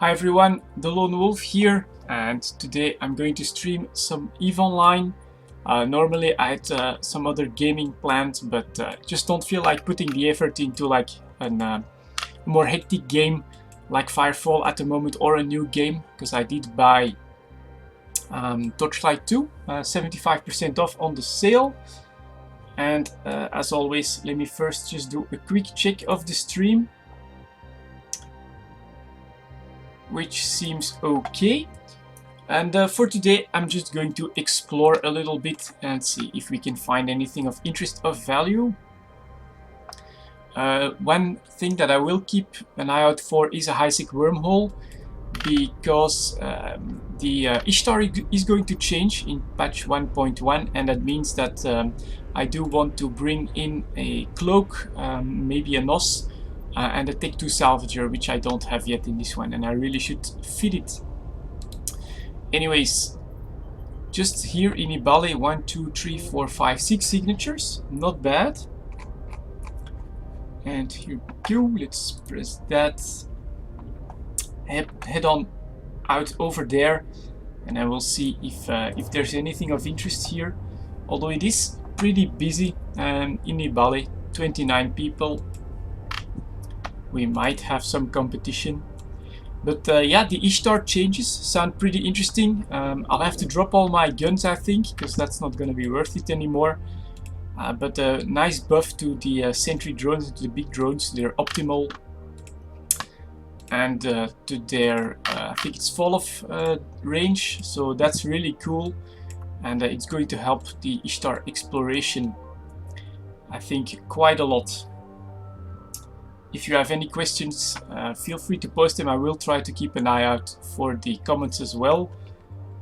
Hi everyone, delonewolf here, and today I'm going to stream some EVE Online. Normally I had some other gaming plans, but just don't feel like putting the effort into like a more hectic game like Firefall at the moment, or a new game, because I did buy Torchlight 2, 75% off on the sale. And as always, let me first just do a quick check of the stream, which seems okay. And for today I'm just going to explore a little bit and see if we can find anything of interest, of value. One thing that I will keep an eye out for is a high-sec wormhole, because the Ishtar is going to change in patch 1.1, and that means that I do want to bring in a cloak, maybe a NOS, and a Tech 2 salvager, which I don't have yet in this one, and I really should fit it. Anyways, just here in Ibale, 1, 2, 3, 4, 5, 6 signatures, not bad. And here we go, let's press that. Head on out over there, and I will see if there's anything of interest here. Although it is pretty busy in Ibale, 29 people. We might have some competition. But yeah, the Ishtar changes sound pretty interesting. I'll have to drop all my guns, I think, because that's not going to be worth it anymore. But a nice buff to the sentry drones, to the big drones, they're optimal. And to their, I think it's fall off range, so that's really cool. And it's going to help the Ishtar exploration, I think, quite a lot. If you have any questions, feel free to post them. I will try to keep an eye out for the comments as well.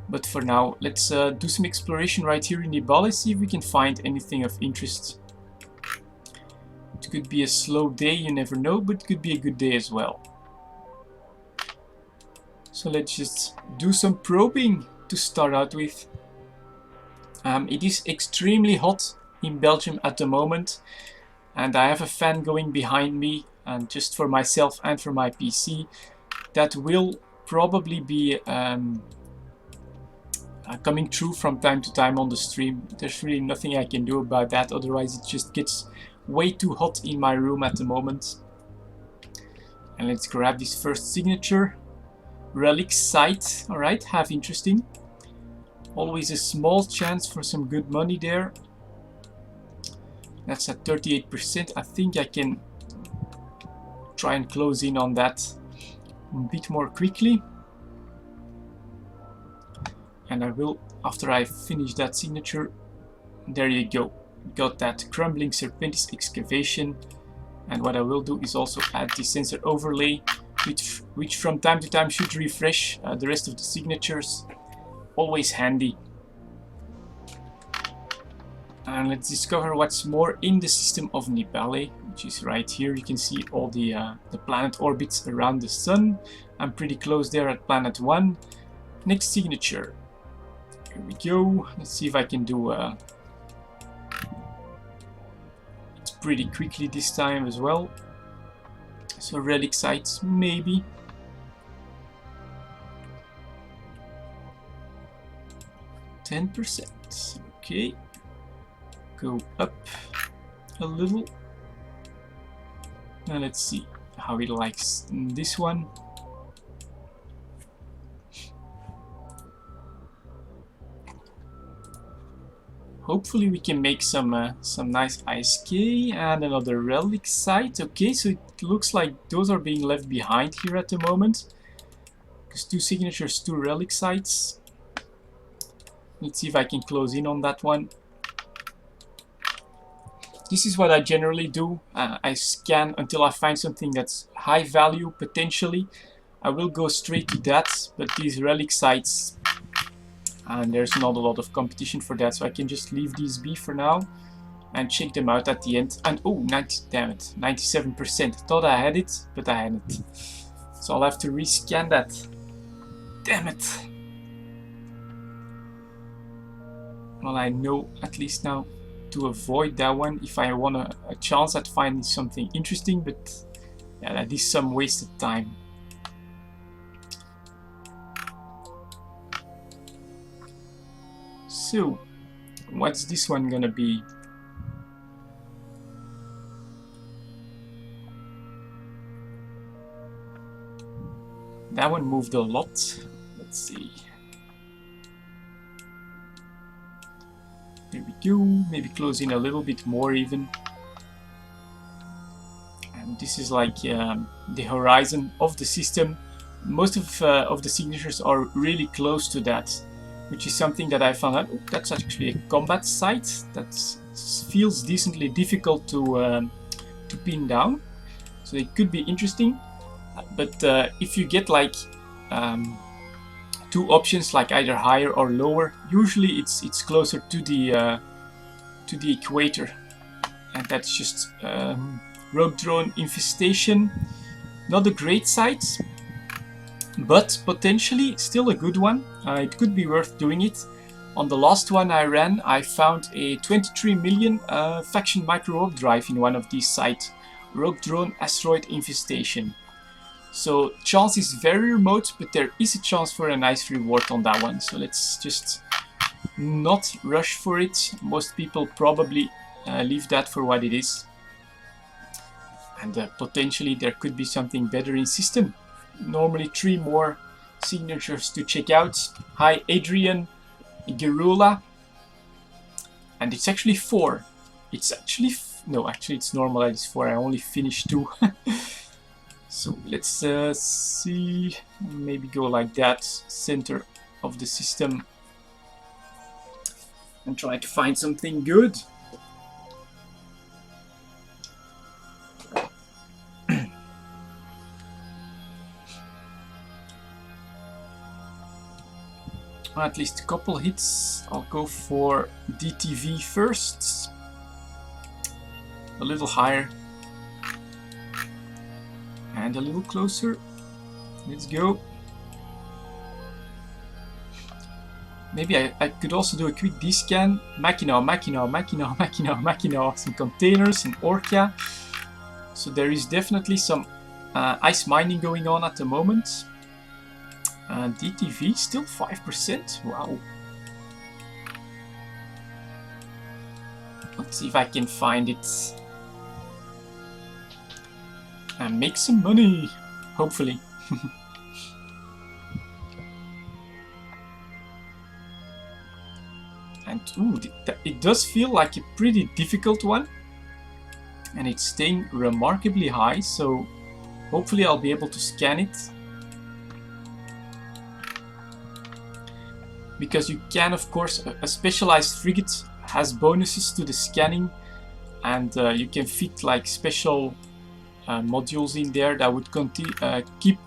But for now, let's do some exploration right here in Ibale, see if we can find anything of interest. It could be a slow day, you never know, but it could be a good day as well. So let's just do some probing to start out with. It is extremely hot in Belgium at the moment, and I have a fan going behind me, and just for myself and for my PC, that will probably be coming through from time to time on the stream. There's really nothing I can do about that, otherwise it just gets way too hot in my room at the moment. And let's grab this first signature. Relic Sites, alright, half interesting. Always a small chance for some good money there. That's at 38%. I think I can try and close in on that a bit more quickly. And I will, after I finish that signature. There you go. Got that Crumbling Serpentis excavation. And what I will do is also add the sensor overlay, which from time to time should refresh the rest of the signatures. Always handy. And let's discover what's more in the system of Nibale, which is right here. You can see all the planet orbits around the sun. I'm pretty close there at planet 1. Next signature. Here we go. Let's see if I can do it pretty quickly this time as well. So Relic Sites, maybe. %. Okay. Go up a little. Now let's see how it likes this one. Hopefully we can make some nice ISK and another Relic Site. Okay, so it looks like those are being left behind here at the moment. Because 2 signatures, 2 Relic Sites. Let's see if I can close in on that one. This is what I generally do. I scan until I find something that's high value, potentially. I will go straight to that, but these Relic Sites, and there's not a lot of competition for that, so I can just leave these be for now and check them out at the end. And oh, 97%. Thought I had it, but I hadn't. So I'll have to rescan that. Damn it. Well, I know at least now to avoid that one if I want a chance at finding something interesting, but yeah, that is some wasted time. So, what's this one gonna be? That one moved a lot. Let's see. There we go. Maybe close in a little bit more even. And this is like the horizon of the system. Most of the signatures are really close to that, which is something that I found out. Oh, that's actually a combat site. That feels decently difficult to pin down. So it could be interesting. But if you get like two options, like either higher or lower, usually it's closer to the equator, and that's just rogue drone infestation. Not a great site, but potentially still a good one. It could be worth doing it. On the last one I ran, I found a 23 million faction micro warp drive in one of these sites. Rogue drone asteroid infestation. So chance is very remote, but there is a chance for a nice reward on that one. So let's just not rush for it. Most people probably leave that for what it is. And potentially there could be something better in system. Normally 3 more signatures to check out. Hi Adrian, Gerula. And it's actually 4. It's actually, no, actually it's normalized 4. I only finished 2. So let's see, maybe go like that, center of the system, and try to find something good. At least a couple hits. I'll go for DTV first, a little higher. And a little closer. Let's go. Maybe I could also do a quick D-scan. Mackinac, some containers in Orca. So there is definitely some ice mining going on at the moment. DTV still 5%. Wow. Let's see if I can find it. And make some money, hopefully. And ooh, it does feel like a pretty difficult one, and it's staying remarkably high, so hopefully I'll be able to scan it. Because you can, of course, a specialized frigate has bonuses to the scanning, and you can fit like special modules in there that would keep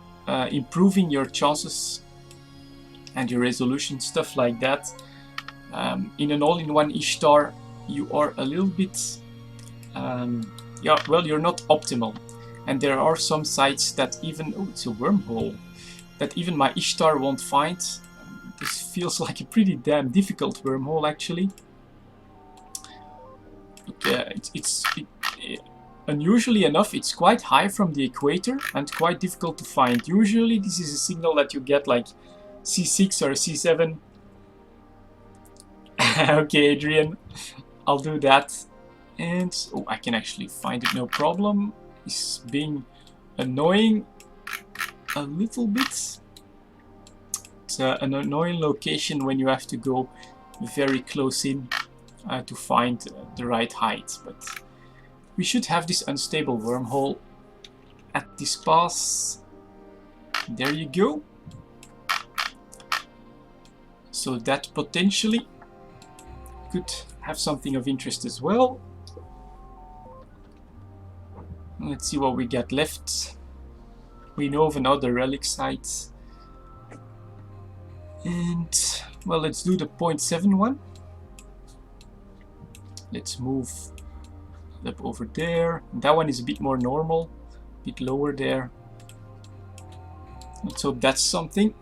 improving your chances and your resolution, stuff like that. In an all-in-one Ishtar, you are a little bit, yeah, well, you're not optimal. And there are some sites that even, oh, it's a wormhole, that even my Ishtar won't find. This feels like a pretty damn difficult wormhole, actually. But, unusually enough, it's quite high from the equator and quite difficult to find. Usually this is a signal that you get like C6 or C7. Okay, Adrian, I'll do that. And oh, I can actually find it, no problem. It's being annoying a little bit. It's an annoying location when you have to go very close in to find the right height, but we should have this unstable wormhole at this pass. There you go. So that potentially could have something of interest as well. Let's see what we got left. We know of another relic site. And well, let's do the 0.7 one. Let's move up over there. That one is a bit more normal, a bit lower there. Let's hope that's something.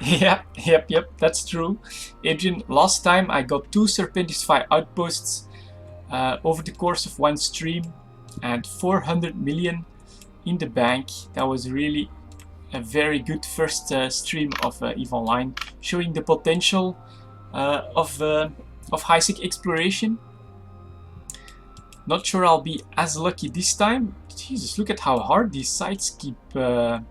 Yep, that's true. Adrian, last time I got 2 Serpentify outposts over the course of one stream and 400 million in the bank. That was really a very good first stream of EVE Online, showing the potential of high-sec exploration. Not sure I'll be as lucky this time. Jesus, look at how hard these sites keep are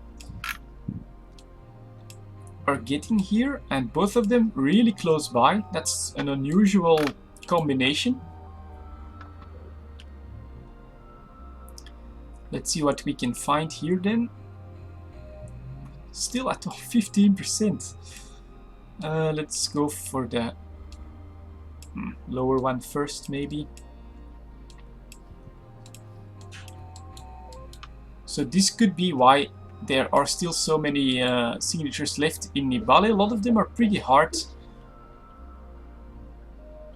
getting here, and both of them really close by. That's an unusual combination. Let's see what we can find here then. Still at 15%. Let's go for the lower one first, maybe. So this could be why there are still so many signatures left in Nibale. A lot of them are pretty hard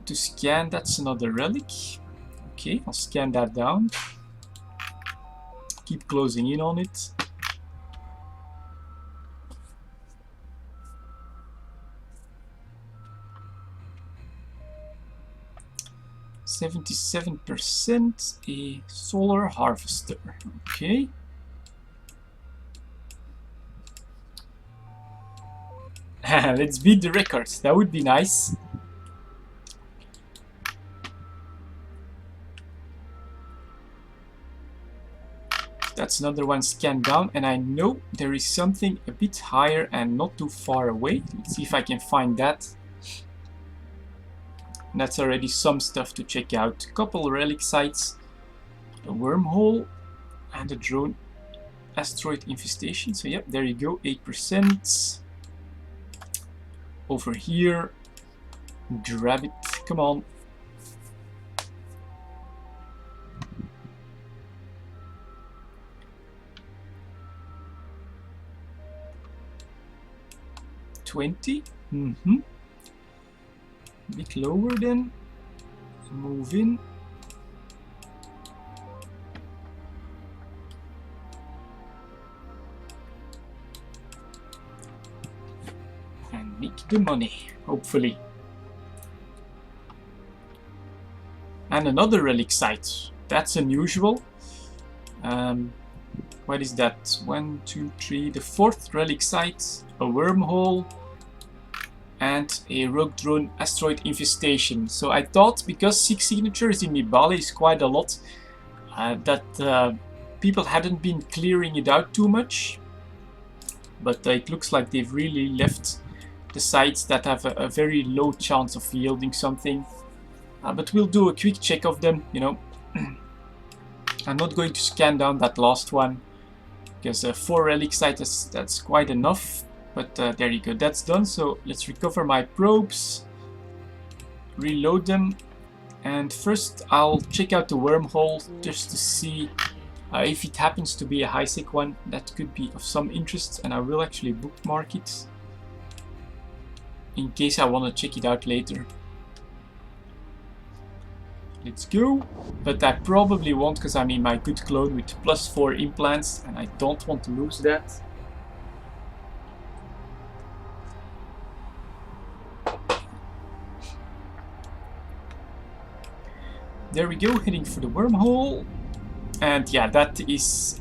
to scan. That's another relic. Okay, I'll scan that down. Keep closing in on it. %77% a solar harvester. Okay. Let's beat the record. That would be nice. That's another one scanned down, and I know there is something a bit higher and not too far away. Let's see if I can find that. And that's already some stuff to check out. A couple relic sites, a wormhole, and a drone asteroid infestation. So yep, there you go, 8%. Over here, grab it, come on. $20. A bit lower then. Move in. And make the money, hopefully. And another relic site. That's unusual. What is that? 1, 2, 3. The fourth relic site. A wormhole. And a rogue drone asteroid infestation. So I thought, because 6 signatures in Nibale is quite a lot, that people hadn't been clearing it out too much. But it looks like they've really left the sites that have a very low chance of yielding something. But we'll do a quick check of them, you know. I'm not going to scan down that last one, because 4 relic sites, that's quite enough. But there you go, that's done. So let's recover my probes, reload them, and first I'll check out the wormhole just to see if it happens to be a high-sec one. That could be of some interest, and I will actually bookmark it in case I want to check it out later. Let's go, but I probably won't, because I'm in my good clone with +4 implants, and I don't want to lose that. There we go, heading for the wormhole. And yeah, that is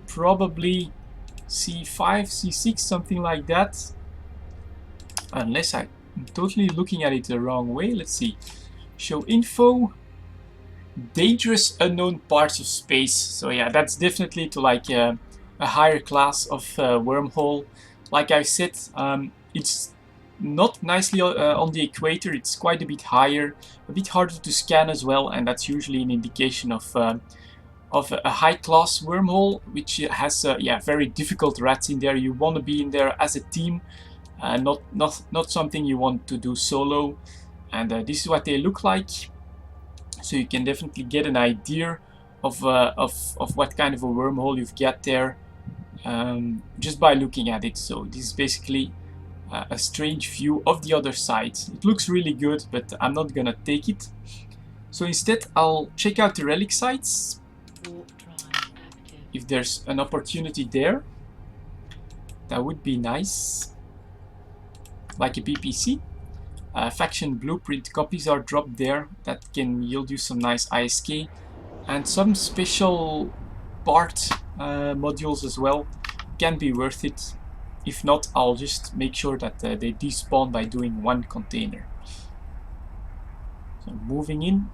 probably C5, C6, something like that. Unless I'm totally looking at it the wrong way. Let's see. Show info. Dangerous unknown parts of space. So yeah, that's definitely to like a higher class of wormhole. Like I said, it's not nicely on the equator, it's quite a bit higher, a bit harder to scan as well, and that's usually an indication of a high-class wormhole, which has yeah, very difficult rats in there. You want to be in there as a team, not something you want to do solo. And this is what they look like, so you can definitely get an idea of what kind of a wormhole you've got there just by looking at it. So this is basically a strange view of the other side. It looks really good, but I'm not gonna take it. So instead I'll check out the relic sites if there's an opportunity there. That would be nice, like a BPC. Faction blueprint copies are dropped there. That can yield you some nice ISK and some special part modules as well. Can be worth it. If not, I'll just make sure that they despawn by doing one container. So moving in.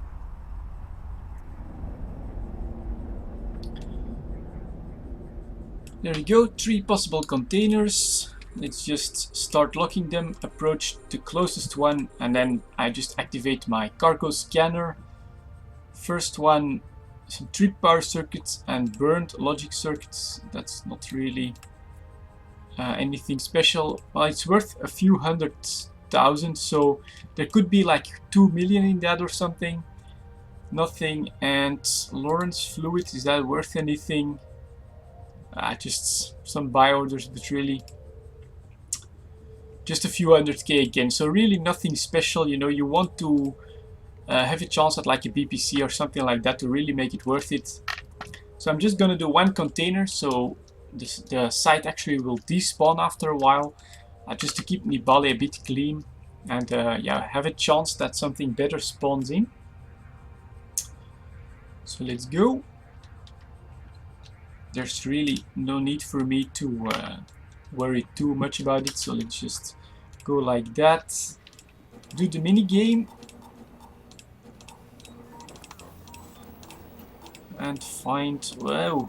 There we go, 3 possible containers. Let's just start locking them, approach the closest one, and then I just activate my cargo scanner. First one, some trip power circuits and burned logic circuits. That's not really anything special. Well, it's worth a few 100,000, so there could be like 2 million in that or something. Nothing. And Lawrence fluid, is that worth anything? Just some buy orders, but really just a few 100k again, so really nothing special. You know, you want to have a chance at like a BPC or something like that to really make it worth it. So I'm just gonna do one container, so the site actually will despawn after a while, just to keep Nibale a bit clean, and yeah, have a chance that something better spawns in. So let's go. There's really no need for me to worry too much about it, so let's just go like that. Do the mini game and find, whoa,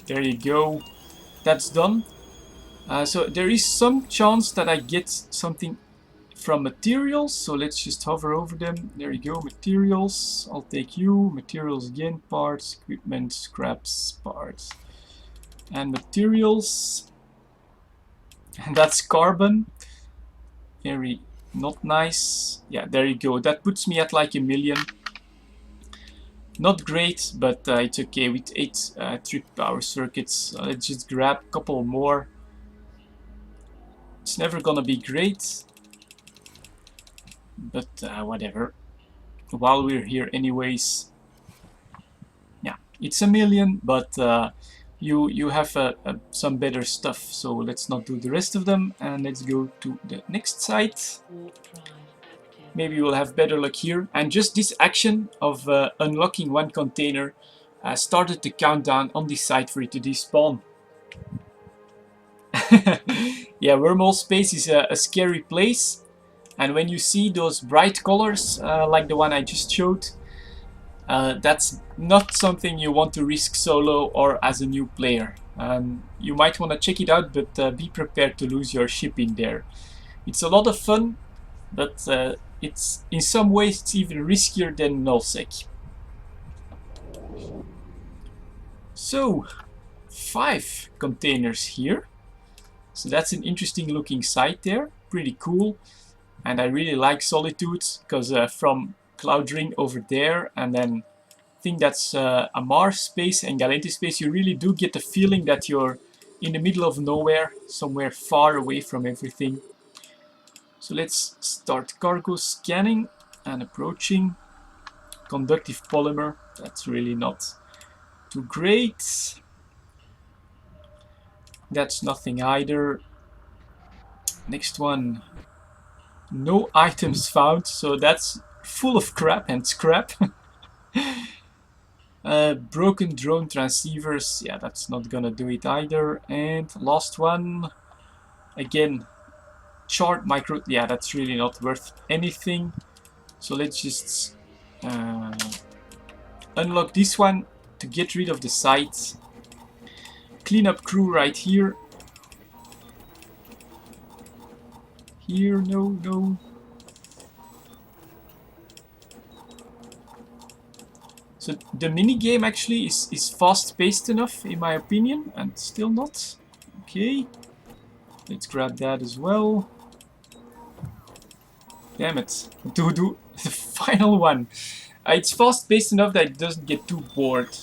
there you go, that's done. So there is some chance that I get something from materials, so let's just hover over them. There you go, materials, I'll take you, materials again, parts, equipment, scraps, parts, and materials, and that's carbon. Very not nice. Yeah, there you go, that puts me at like 1 million. Not great, but it's okay with 8 trip power circuits. Let's just grab a couple more. It's never gonna be great, but whatever. While we're here anyways. Yeah, it's 1 million, but you have some better stuff, so let's not do the rest of them, and let's go to the next site. Maybe we'll have better luck here. And just this action of unlocking one container started the countdown on this site for it to despawn. Yeah, wormhole space is a scary place, and when you see those bright colors like the one I just showed, that's not something you want to risk solo or as a new player. You might want to check it out, but be prepared to lose your ship in there. It's a lot of fun, but it's in some ways it's even riskier than nullsec. So 5 containers here. So that's an interesting looking site there, pretty cool. And I really like Solitude, because from Cloud Ring over there, and then I think that's Amar space and Galenti space, you really do get the feeling that you're in the middle of nowhere, somewhere far away from everything. So let's start cargo scanning and approaching. Conductive polymer, that's really not too great. That's nothing either. Next one, no items found, so that's full of crap and scrap. Broken drone transceivers, yeah, that's not gonna do it either. And last one, again, chart micro, yeah, that's really not worth anything. So let's just unlock this one to get rid of the site. Cleanup crew right here. Here, no. So the mini game actually is fast paced enough in my opinion, and still not. Okay, let's grab that as well. Damn it, do the final one. It's fast paced enough that it doesn't get too bored.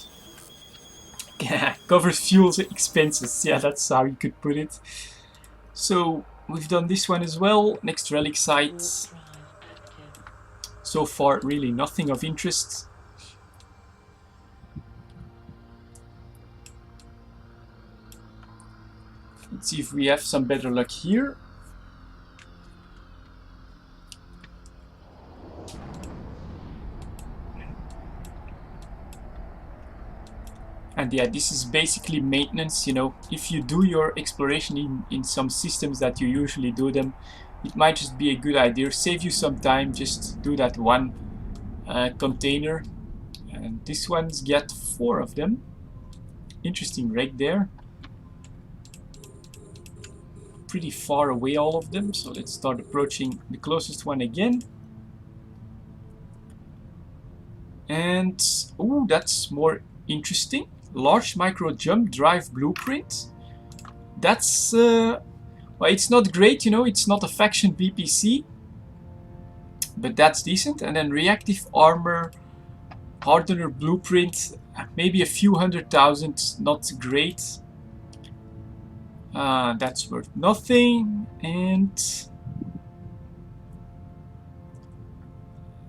Covers fuel expenses, yeah, that's how you could put it. So we've done this one as well. Next relic sites. So far really nothing of interest. Let's see if we have some better luck here. And yeah, this is basically maintenance, you know. If you do your exploration in some systems that you usually do them, it might just be a good idea. Save you some time, just do that one container. And this one's got 4 of them. Interesting right there. Pretty far away, all of them, so let's start approaching the closest one again. And oh, that's more interesting. Large micro jump drive blueprint. That's well, it's not great, you know, it's not a faction BPC, but that's decent. And then reactive armor hardener blueprint, maybe a few 100,000, not great. That's worth nothing. And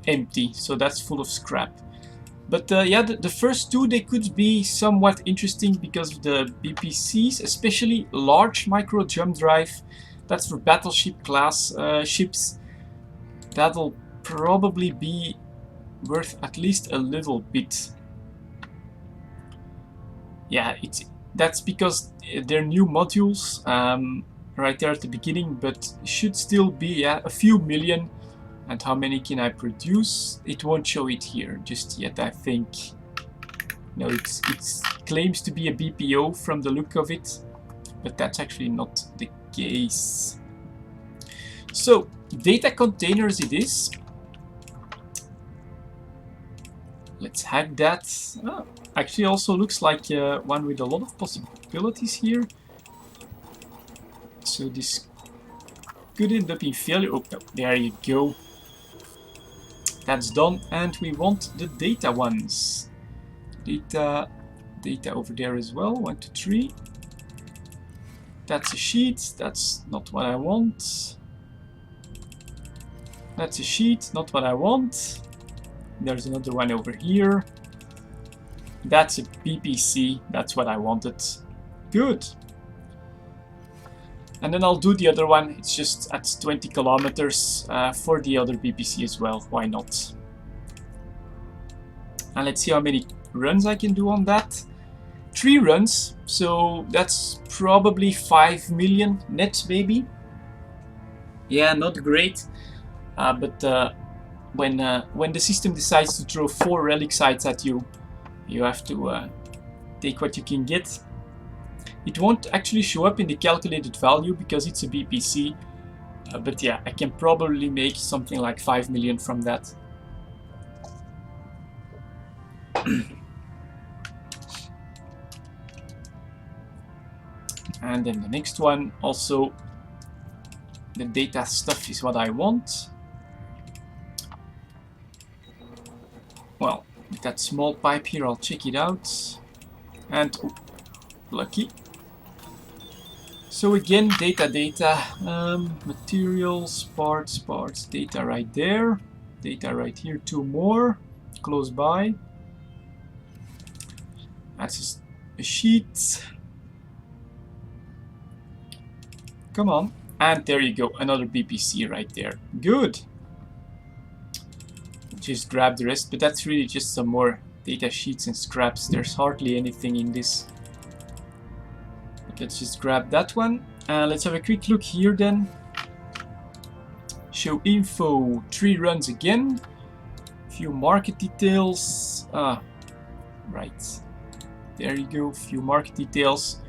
empty, so that's full of scrap. But yeah, the first 2, they could be somewhat interesting because of the BPCs, especially large micro jump drive. That's for battleship class ships. That'll probably be worth at least a little bit. Yeah, that's because they're new modules right there at the beginning, but should still be a few million. And how many can I produce? It won't show it here just yet, I think. No, it claims to be a BPO from the look of it, but that's actually not the case. So, data containers it is. Let's hack that. Oh, actually also looks like one with a lot of possibilities here. So this could end up in failure. Oh, no, there you go. That's done, and we want the data ones. Data over there as well. 1, 2, 3. That's a sheet. That's not what I want. That's a sheet. Not what I want. There's another one over here. That's a BPC. That's what I wanted. Good. And then I'll do the other one. It's just at 20 kilometers for the other BPC as well. Why not? And let's see how many runs I can do on that. 3 runs. So that's probably 5 million net, maybe. Yeah, not great. But when the system decides to throw 4 relic sites at you, you have to take what you can get. It won't actually show up in the calculated value because it's a BPC, but yeah, I can probably make something like 5 million from that. And then the next one, also the data stuff is what I want. Well, with that small pipe here, I'll check it out. And oh, lucky. So again, data, materials, parts, data right there, data right here, 2 more, close by. That's a sheet. Come on, and there you go, another BPC right there. Good. Just grab the rest, but that's really just some more data sheets and scraps. There's hardly anything in this. Let's just grab that one. Let's have a quick look here then. Show info, 3 runs again. Few market details. Right. There you go, few market details.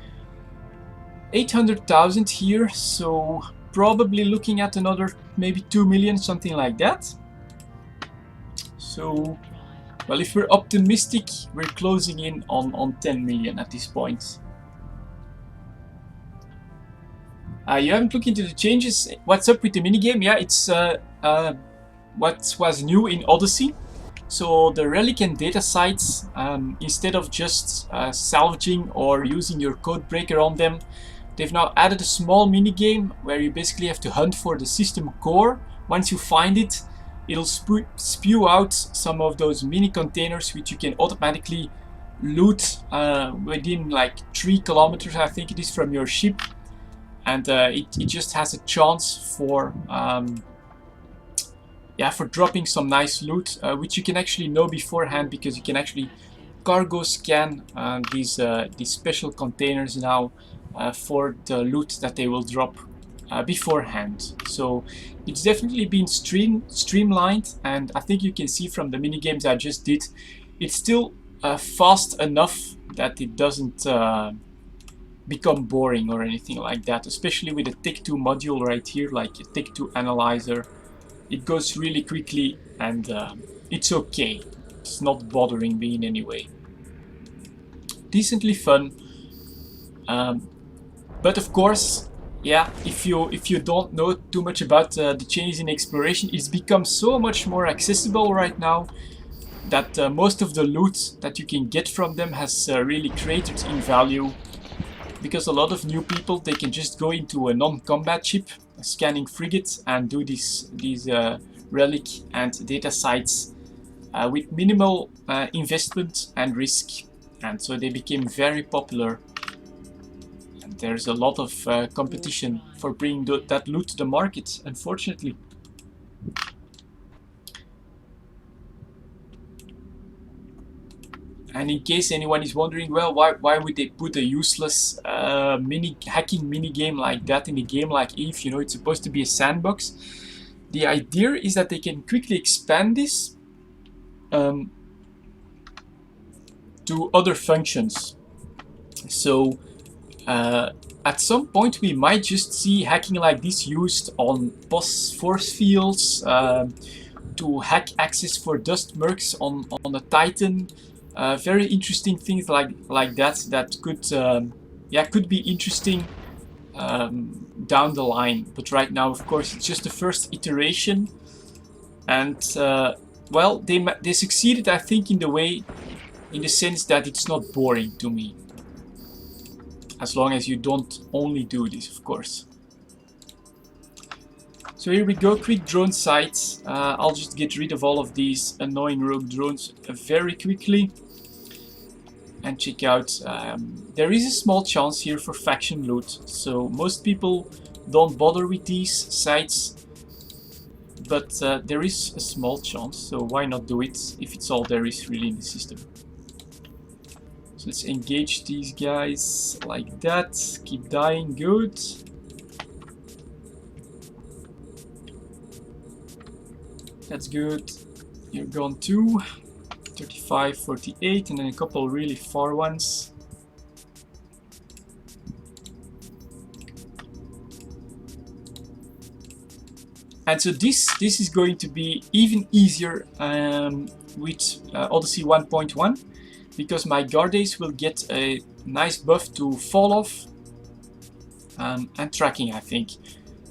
800,000 here, so probably looking at another maybe 2 million, something like that. So, well, if we're optimistic, we're closing in on 10 million at this point. You haven't looked into the changes. What's up with the minigame? Yeah, it's what was new in Odyssey. So the relic and data sites, instead of just salvaging or using your code breaker on them, they've now added a small minigame where you basically have to hunt for the system core. Once you find it, it'll spew out some of those mini containers which you can automatically loot within like 3 kilometers, I think it is, from your ship. And it just has a chance for dropping some nice loot, which you can actually know beforehand because you can actually cargo scan these special containers now for the loot that they will drop beforehand. So it's definitely been streamlined, and I think you can see from the mini games I just did, it's still fast enough that it doesn't become boring or anything like that, especially with the Tech2 module right here, like a Tech2 analyzer. It goes really quickly, and it's okay. It's not bothering me in any way. Decently fun, but of course, yeah, if you don't know too much about the changes in exploration, it's become so much more accessible right now that most of the loot that you can get from them has really created in value, because a lot of new people, they can just go into a non-combat ship, a scanning frigate, and do these relic and data sites with minimal investment and risk, and so they became very popular. And there's a lot of competition for bringing that loot to the market, unfortunately. And in case anyone is wondering, well, why would they put a useless hacking mini game like that in a game like Eve? You know, it's supposed to be a sandbox. The idea is that they can quickly expand this to other functions. So at some point we might just see hacking like this used on force fields, to hack access for dust mercs on a Titan. Very interesting things like that could be interesting down the line. But right now, of course, it's just the first iteration, and well, they succeeded, I think, in the sense that it's not boring to me, as long as you don't only do this, of course. So here we go, quick drone sites. I'll just get rid of all of these annoying rogue drones very quickly. And check out, there is a small chance here for faction loot. So most people don't bother with these sites, but there is a small chance, so why not do it if it's all there is really in the system. So let's engage these guys like that, keep dying, good. That's good, you're gone too. 35, 48, and then a couple really far ones. And so this is going to be even easier with Odyssey 1.1, because my Guardians will get a nice buff to fall off and tracking, I think.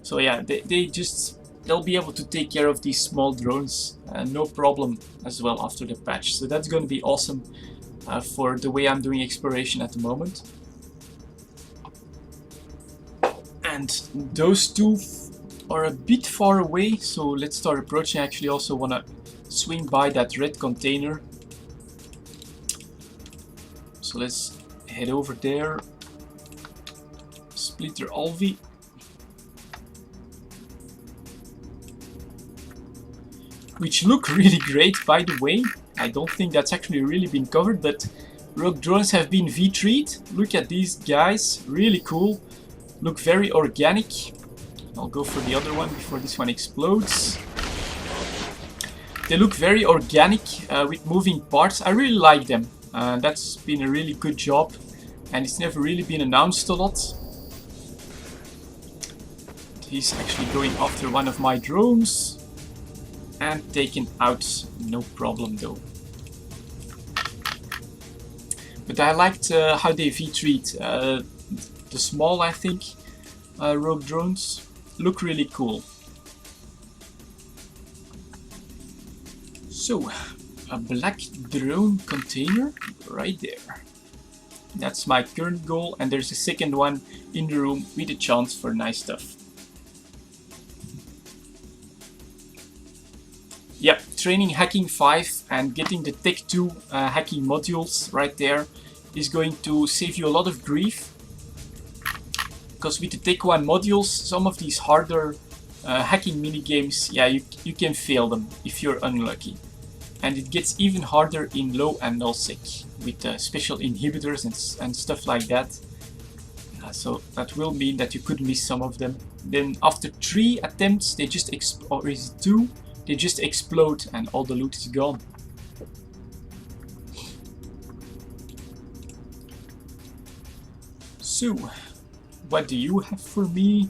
So yeah, they'll be able to take care of these small drones no problem as well after the patch. So that's going to be awesome for the way I'm doing exploration at the moment. And those two are a bit far away, so let's start approaching. I actually also want to swing by that red container. So let's head over there. Splitter Alvi. Which look really great, by the way. I don't think that's actually really been covered, but rogue drones have been V3'd. Look at these guys, really cool. Look very organic. I'll go for the other one before this one explodes. They look very organic with moving parts. I really like them. That's been a really good job, and it's never really been announced a lot. He's actually going after one of my drones. And taken out, no problem though. But I liked how they V3'd the small, I think, rogue drones. Look really cool. So, a black drone container right there. That's my current goal, and there's a second one in the room with a chance for nice stuff. Yep, training hacking 5 and getting the Tech2 hacking modules right there is going to save you a lot of grief. Because with the Tech1 modules, some of these harder hacking minigames, yeah, you can fail them if you're unlucky. and it gets even harder in low and nullsec with special inhibitors and stuff like that. So that will mean that you could miss some of them. Then after 3 attempts, they just or is it 2? They just explode and all the loot is gone. So, what do you have for me?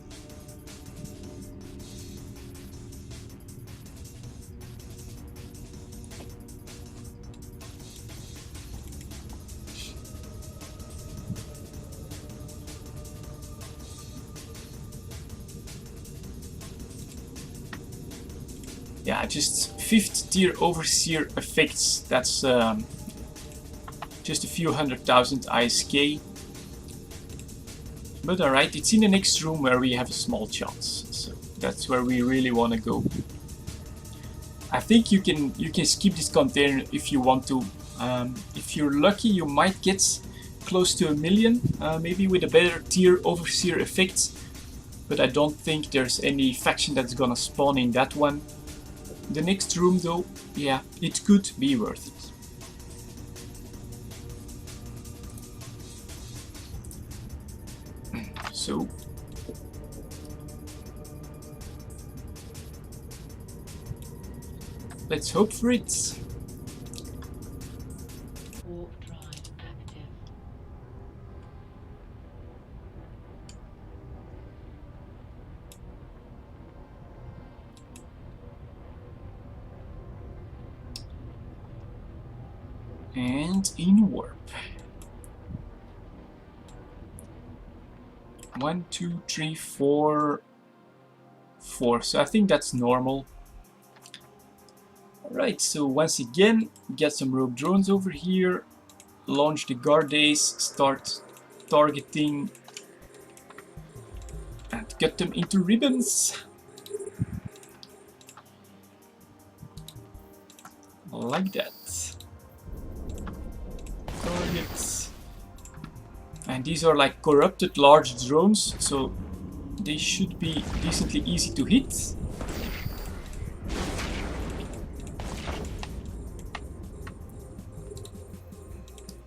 Yeah, just 5th tier overseer effects. That's just a few 100,000 ISK. But alright, it's in the next room where we have a small chance. So that's where we really want to go. I think you can skip this container if you want to. If you're lucky, you might get close to 1 million, maybe with a better tier overseer effect. But I don't think there's any faction that's gonna spawn in that one. The next room though, yeah, it could be worth it. So let's hope for it. Warp drive active. And in warp. 1, 2, 3, 4, 4. So I think that's normal. Alright, so once again, get some rogue drones over here. Launch the Gardays, start targeting and cut them into ribbons. Like that. Targets. And these are like corrupted large drones, so they should be decently easy to hit.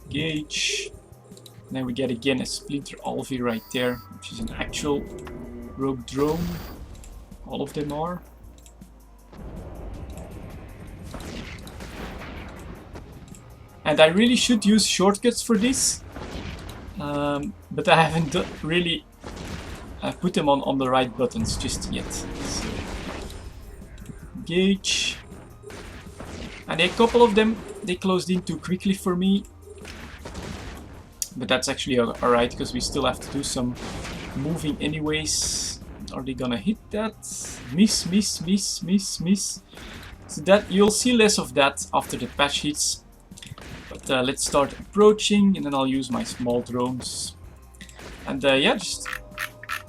Engage. And then we get again a Splinter Alvi right there, which is an actual rogue drone. All of them are. And I really should use shortcuts for this, but I haven't really put them on the right buttons just yet. So, engage. And a couple of them, they closed in too quickly for me. But that's actually alright, because we still have to do some moving anyways. Are they gonna hit that? Miss, miss, miss, miss, miss. So that you'll see less of that after the patch hits. But let's start approaching, and then I'll use my small drones. And yeah, just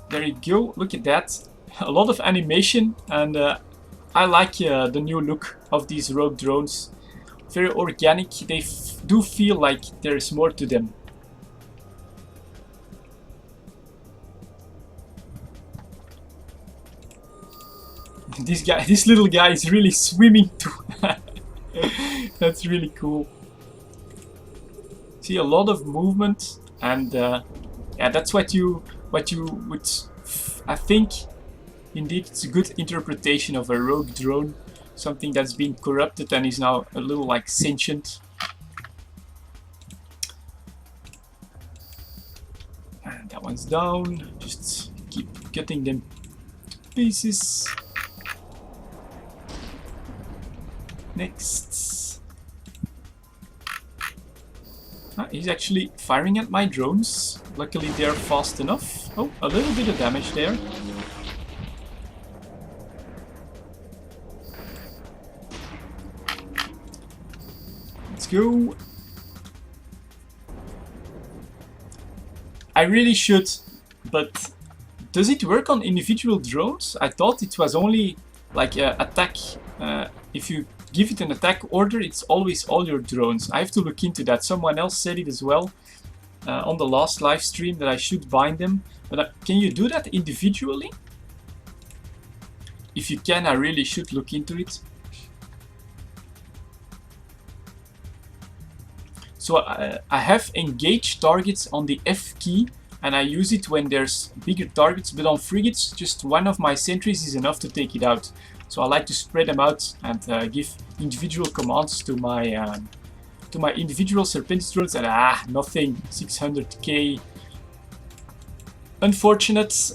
there you go. Look at that. A lot of animation, and I like the new look of these rogue drones. Very organic. They do feel like there's more to them. This little guy is really swimming too. That's really cool. See a lot of movement, and yeah, that's what you would. I think indeed it's a good interpretation of a rogue drone, something that's been corrupted and is now a little like sentient. And that one's down. Just keep cutting them to pieces. Next. He's actually firing at my drones. Luckily they're fast enough. Oh, a little bit of damage there. Let's go. I really should, but does it work on individual drones? I thought it was only like attack. If you give it an attack order, it's always all your drones. I have to look into that. Someone else said it as well on the last live stream that I should bind them. But can you do that individually? If you can, I really should look into it. So I have engaged targets on the F key, and I use it when there's bigger targets, but on frigates just one of my sentries is enough to take it out. So I like to spread them out and give individual commands to my individual Serpentis drones, and nothing, 600k. Unfortunate,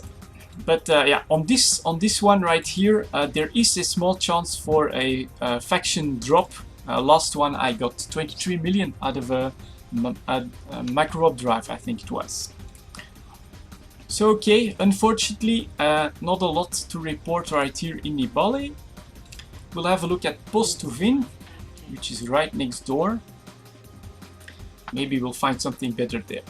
but yeah, on this one right here, there is a small chance for a faction drop. Last one I got 23 million out of a micro drive, I think it was. So okay, unfortunately not a lot to report right here in Nibale. We'll have a look at Post Vin, which is right next door. Maybe we'll find something better there.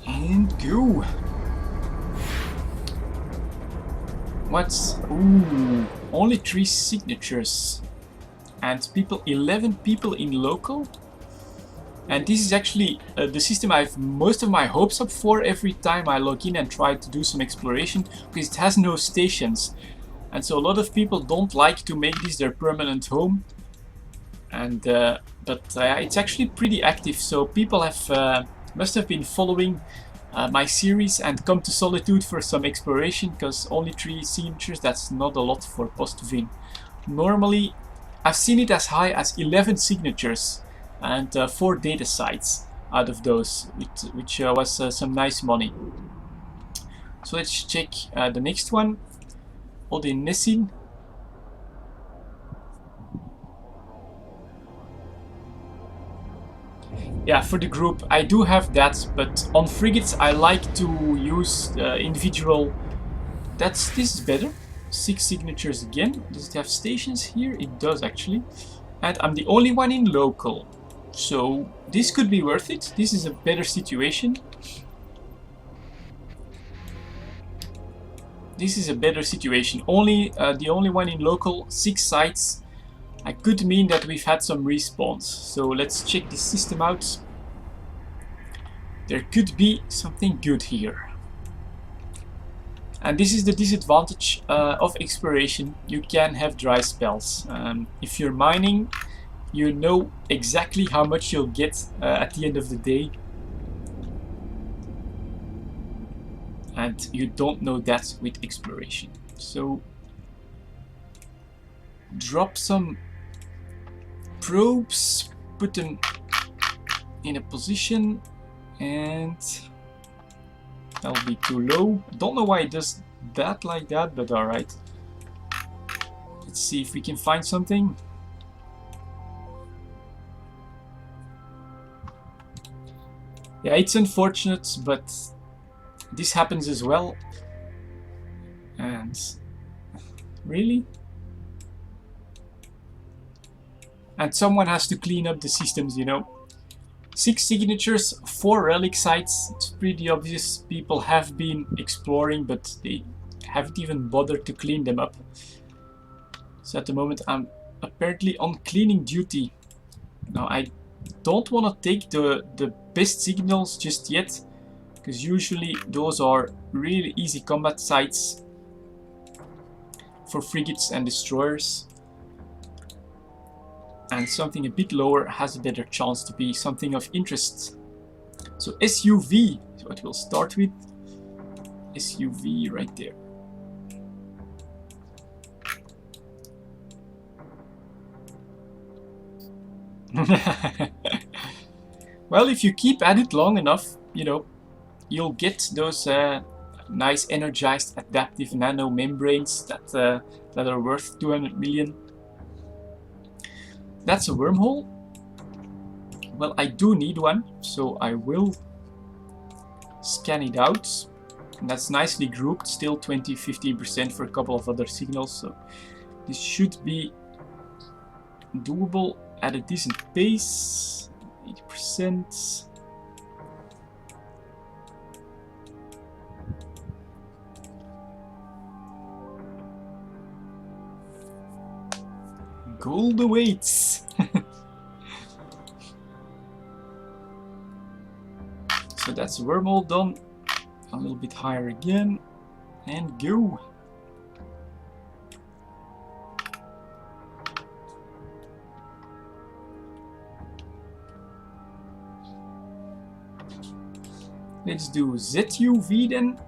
And go. What's... Ooh, only 3 signatures. And 11 people in local. And this is actually the system I have most of my hopes up for every time I log in and try to do some exploration, because it has no stations. And so a lot of people don't like to make this their permanent home. And but it's actually pretty active, so people have must have been following my series and come to Solitude for some exploration, because only 3 signatures, that's not a lot for Post-Vin. Normally I've seen it as high as 11 signatures and 4 data sites out of those, which was some nice money. So let's check the next one, Odenessin. Yeah, for the group I do have that, but on frigates I like to use individual. This is better. 6 signatures again. Does it have stations here? It does actually. And I'm the only one in local. So this could be worth it. This is a better situation. This is a better situation. The only one in local, 6 sites. I could mean that we've had some respawns. So let's check the system out. There could be something good here. And this is the disadvantage of exploration. You can have dry spells. If you're mining, you know exactly how much you'll get at the end of the day. And you don't know that with exploration. So drop some probes, put them in a position, and that'll be too low. Don't know why it does that like that, but alright. Let's see if we can find something. Yeah, it's unfortunate, but this happens as well. And really? And someone has to clean up the systems, you know. 6 signatures, 4 relic sites. It's pretty obvious people have been exploring, but they haven't even bothered to clean them up. So at the moment I'm apparently on cleaning duty. Now I don't want to take the best signals just yet, because usually those are really easy combat sites for frigates and destroyers. And something a bit lower has a better chance to be something of interest. So SUV is what we'll start with. SUV right there. Well, if you keep at it long enough, you know, you'll get those nice energized adaptive nano membranes that are worth 200 million. That's a wormhole. Well, I do need one, so I will scan it out. And that's nicely grouped, still 20-15% for a couple of other signals. So this should be doable at a decent pace. 80%. Gold awaits. So that's wormhole done. A little bit higher again. And go. Let's do ZUV then.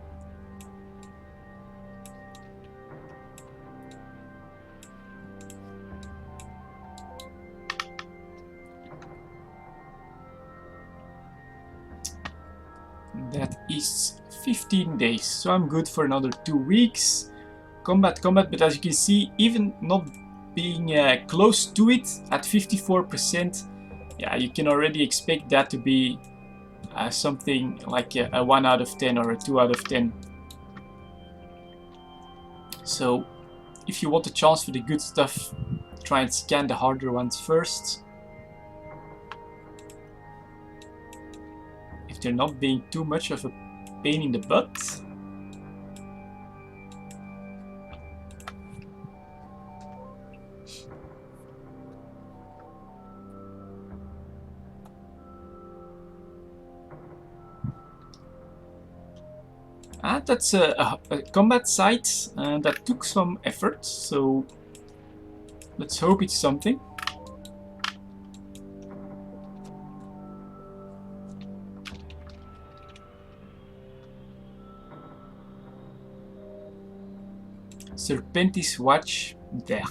That is 15 days, so I'm good for another 2 weeks. Combat, but as you can see, even not being close to it at 54%, yeah, you can already expect that to be something like a 1 out of 10 or a 2 out of 10. So if you want a chance for the good stuff, try and scan the harder ones first. If they're not being too much of a pain in the butt. That's a combat site that took some effort, so let's hope it's something. Serpentis Watch there.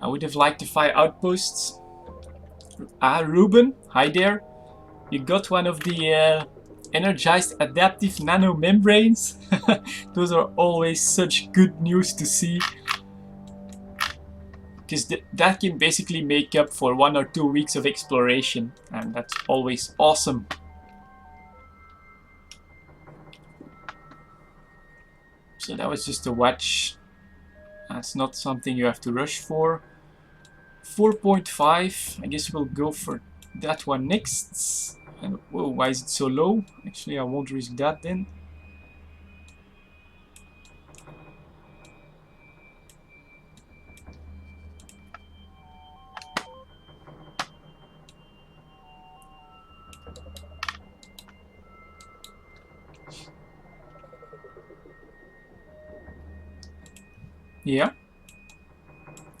I would have liked to fire outposts. Ruben, hi there. You got one of the energized adaptive nanomembranes. Those are always such good news to see. Because that can basically make up for 1 or 2 weeks of exploration. And that's always awesome. So that was just a watch. That's not something you have to rush for. 4.5. I guess we'll go for that one next. And whoa, why is it so low? Actually, I won't risk that then. Yeah.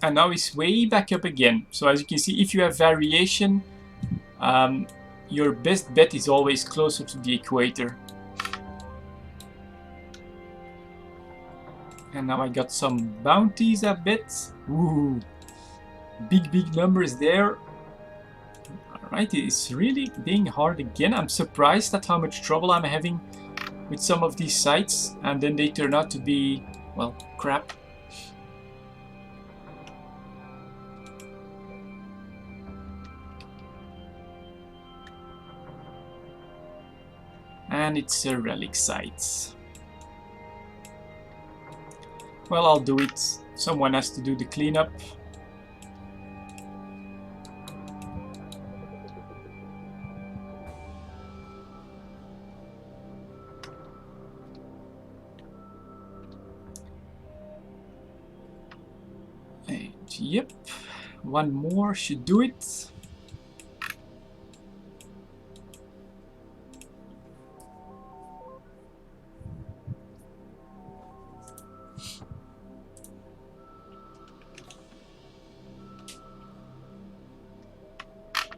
And now it's way back up again. So as you can see, if you have variation, your best bet is always closer to the equator. And now I got some bounties, I bet. Ooh, big numbers there. Alright, it's really being hard again. I'm surprised at how much trouble I'm having with some of these sites. And then they turn out to be, well, crap. And it's a Relic Sites. Well, I'll do it. Someone has to do the cleanup. And yep, one more should do it.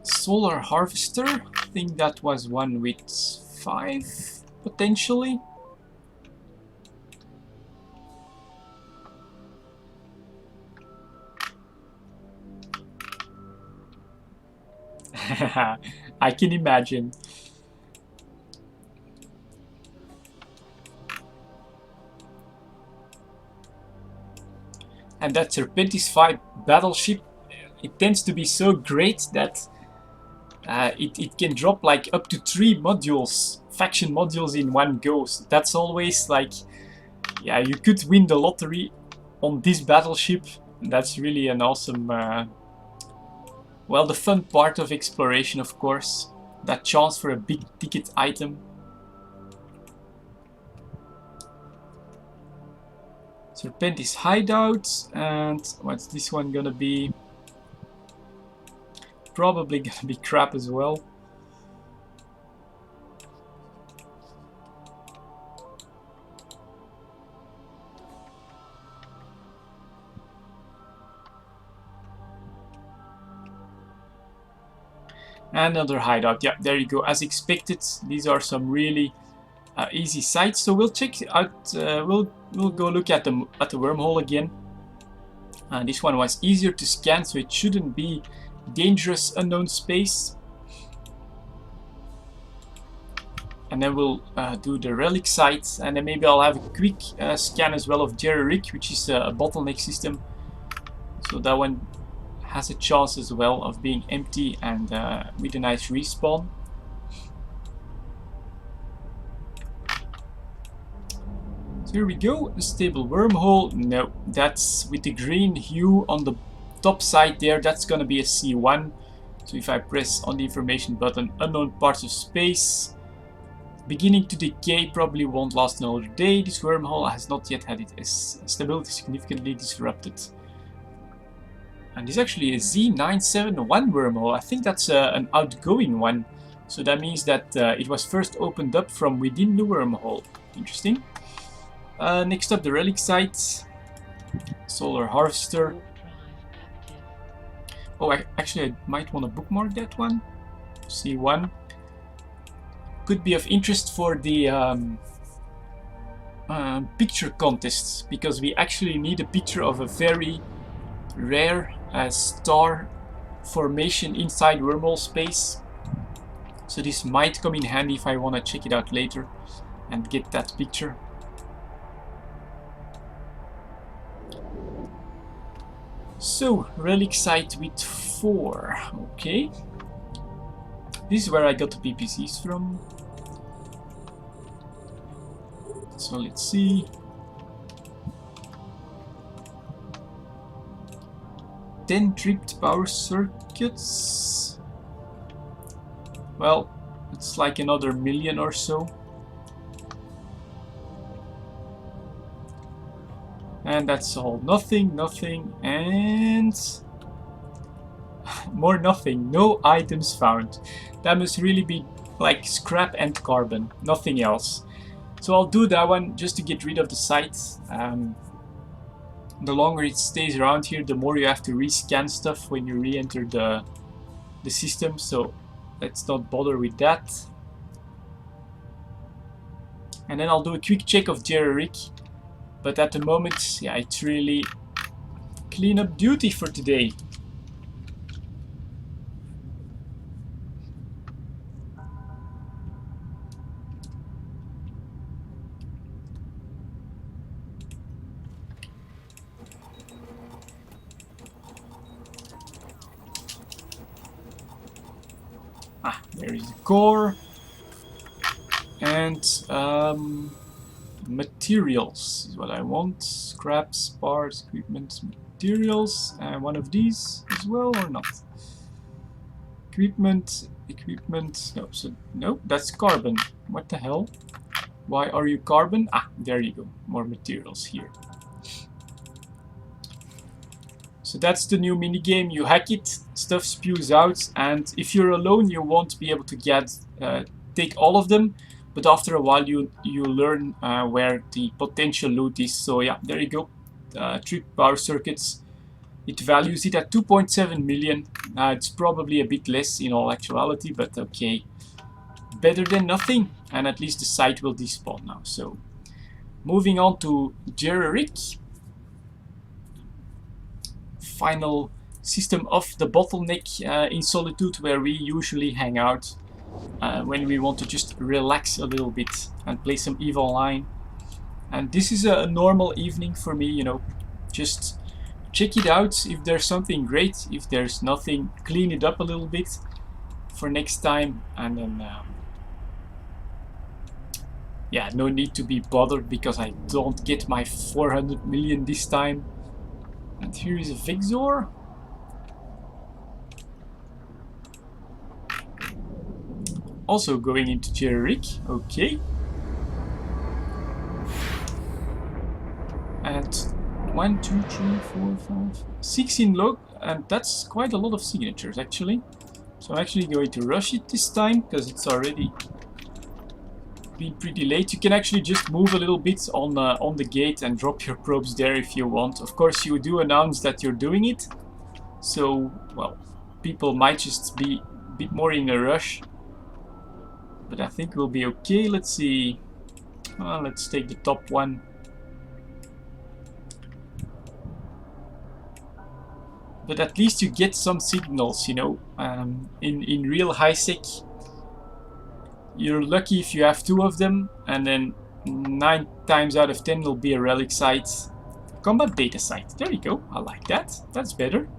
Solar harvester, I think that was one with 5 potentially. I can imagine. And that Serpentis 5 battleship, it tends to be so great that it can drop like up to 3 modules, faction modules in one go. So that's always like, yeah, you could win the lottery on this battleship. That's really an awesome, well, the fun part of exploration, of course. That chance for a big ticket item. Serpentis hideout, and what's this one gonna be? Probably gonna be crap as well. Another hideout. Yeah, there you go. As expected, these are some really easy sites. So we'll check out. We'll go look at the wormhole again. This one was easier to scan, so it shouldn't be dangerous unknown space. And then we'll do the relic sites, and then maybe I'll have a quick scan as well of Relic, which is a bottleneck system. So that one has a chance as well of being empty and with a nice respawn. So here we go, a stable wormhole. No, that's with the green hue on the top side there, that's gonna be a C1. So if I press on the information button, unknown parts of space, beginning to decay, probably won't last another day. This wormhole has not yet had its stability significantly disrupted. And this is actually a Z971 wormhole. I think that's an outgoing one. So that means that it was first opened up from within the wormhole. Interesting. Next up, the relic site. Solar harvester. Oh, actually I might want to bookmark that one. C1. Could be of interest for the picture contests, because we actually need a picture of a very rare star formation inside wormhole space. So this might come in handy if I want to check it out later and get that picture. So, relic site with 4. Okay. This is where I got the PPCs from. So let's see. 10 tripped power circuits. Well, it's like another million or so. And that's all. Nothing, nothing, and more nothing. No items found. That must really be like scrap and carbon. Nothing else. So I'll do that one just to get rid of the site. The longer it stays around here, the more you have to rescan stuff when you re-enter the system. So let's not bother with that. And then I'll do a quick check of Relic. But at the moment, yeah, it's really cleanup duty for today. There is the core. And materials is what I want. Scraps, parts, equipment, materials. And one of these as well, or not? Equipment. No, so no, that's carbon. What the hell? Why are you carbon? Ah, there you go. More materials here. So that's the new minigame. You hack it, stuff spews out, and if you're alone, you won't be able to take all of them. But after a while, you learn where the potential loot is. So yeah, there you go. Tripped power circuits. It values it at 2.7 million. It's probably a bit less in all actuality, but okay. Better than nothing. And at least the site will despawn now. So moving on to Relic. Final system of the bottleneck in Solitude, where we usually hang out when we want to just relax a little bit and play some EVE Online. And this is a normal evening for me, you know, just check it out. If there's something great, if there's nothing, clean it up a little bit for next time, and yeah, no need to be bothered because I don't get my 400 million this time. And here is a Vixor. Also going into Jerrick, okay. And 1, 2, 3, 4, 5, 6 in log, and that's quite a lot of signatures actually. So I'm actually going to rush it this time because it's already been pretty late. You can actually just move a little bit on the gate and drop your probes there if you want. Of course, you do announce that you're doing it, so well, people might just be a bit more in a rush. But I think we'll be okay. Let's see. Let's take the top one. But at least you get some signals, you know. In real high sec, you're lucky if you have 2 of them, and then 9 times out of 10 will be a relic site. Combat data site. There you go. I like that. That's better.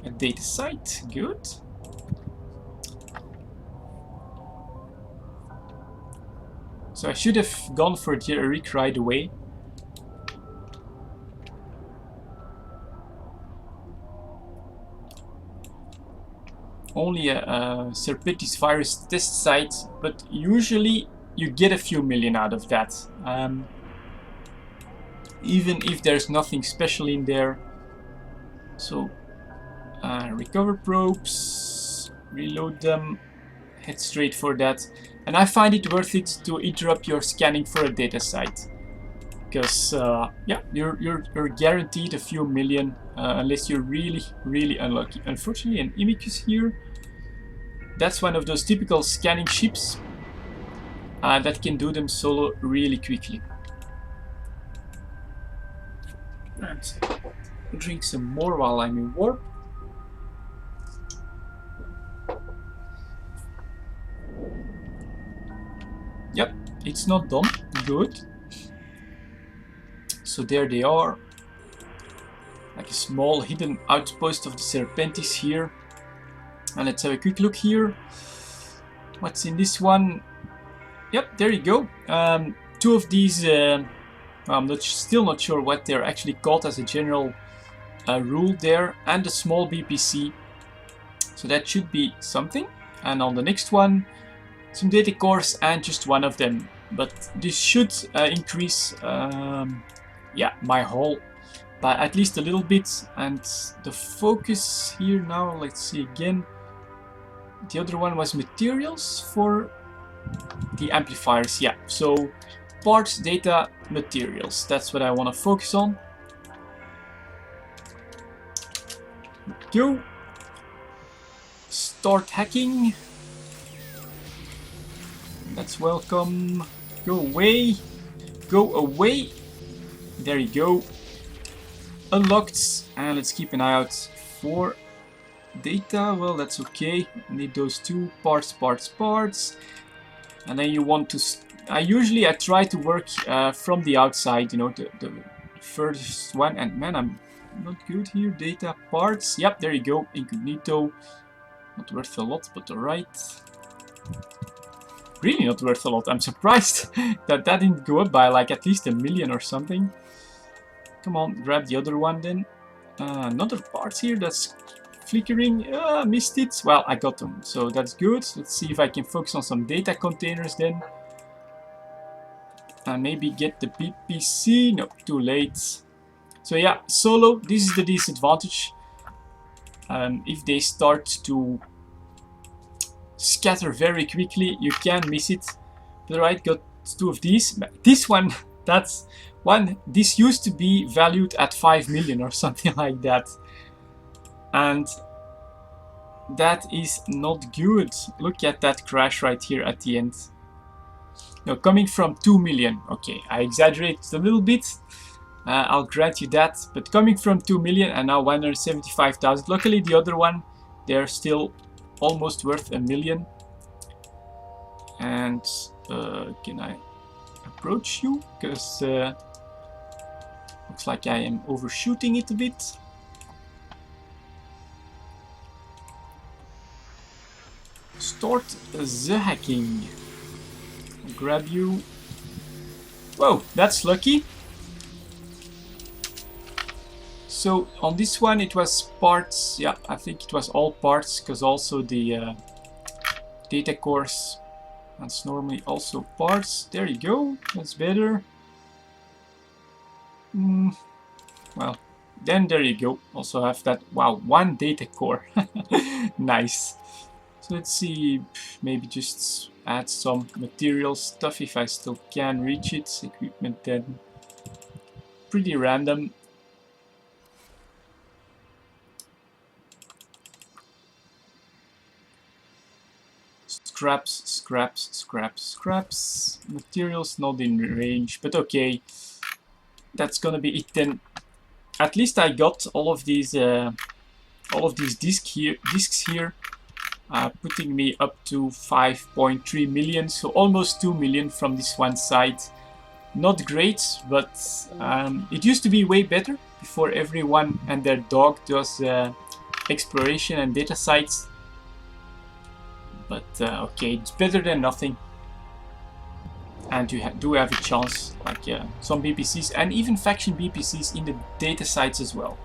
A data site. Good. So I should have gone for Jerrick right away. Only a Serpetis virus test site, but usually you get a few million out of that. Even if there's nothing special in there. So recover probes, reload them, head straight for that. And I find it worth it to interrupt your scanning for a data site. Because yeah, you're guaranteed a few million unless you're really unlucky. Unfortunately, an Imicus here. That's one of those typical scanning ships that can do them solo really quickly. And drink some more while I'm in warp. Yep, it's not done. Good. So there they are. Like a small hidden outpost of the Serpentis here. And let's have a quick look here. What's in this one? Yep, there you go. 2 of these, I'm still not sure what they're actually called as a general rule there. And a small BPC. So that should be something. And on the next one, some data cores and just 1 of them. But this should increase yeah, my haul by at least a little bit. And the focus here now, let's see again. The other one was materials for the amplifiers. Yeah, so parts, data, materials. That's what I want to focus on. Go. Start hacking. That's welcome. Go away. Go away. There you go. Unlocked. And let's keep an eye out for data. Well, that's okay. Need those 2 parts. And then you want to... I try to work from the outside, you know, the first one. And man, I'm not good here. Data, parts. Yep, there you go. Incognito. Not worth a lot, but alright. Really not worth a lot. I'm surprised that didn't go up by like at least 1 million or something. Come on, grab the other one then. Another part here that's flickering. Missed it. Well, I got them, so that's good. Let's see if I can focus on some data containers then. And maybe get the BPC. No, too late. So yeah, solo, this is the disadvantage. If they start to scatter very quickly, you can miss it. But right, got 2 of these. This one, that's one. This used to be valued at 5 million or something like that. And that is not good. Look at that crash right here at the end. Now, coming from 2 million. Okay, I exaggerated a little bit. I'll grant you that. But coming from 2 million and now 175,000. Luckily, the other one, they're still almost worth 1 million. And can I approach you? Because looks like I am overshooting it a bit. Start the hacking. I'll grab you. Whoa, that's lucky. So on this one it was parts, yeah, I think it was all parts, because also the data cores, that's normally also parts. There you go, that's better. Well, then there you go, also have that, wow, one data core. Nice. So let's see, maybe just add some material stuff if I still can reach it. Equipment then, pretty random. Scraps, scraps, scraps, scraps. Materials not in range, but okay. That's gonna be it then. At least I got all of these discs here, putting me up to 5.3 million, so almost 2 million from this one site. Not great, but it used to be way better before everyone and their dog does exploration and data sites. But okay, it's better than nothing. And you do have a chance, like some BPCs and even faction BPCs in the data sites as well.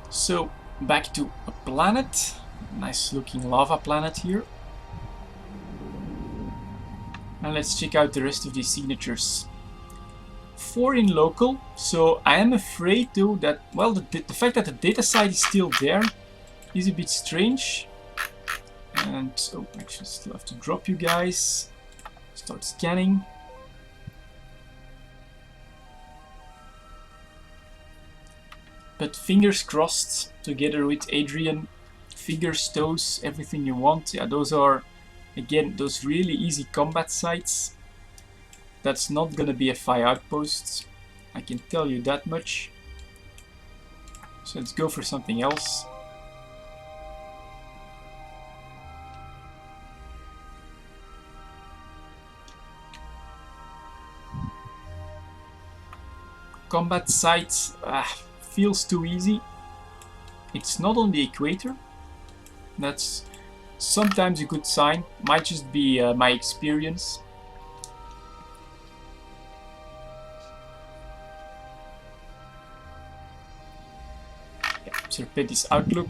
So back to a planet. Nice looking lava planet here. And let's check out the rest of these signatures. 4 in local, so I am afraid though that, well, the fact that the data site is still there is a bit strange. And oh, actually still have to drop you guys. Start scanning. But fingers crossed, together with Adrian, fingers, toes, everything you want. Yeah, those are, again, those really easy combat sites. That's not gonna be a fire outpost, I can tell you that much. So let's go for something else. Combat sites feels too easy. It's not on the equator. That's sometimes a good sign. Might just be my experience. Serpentis outlook.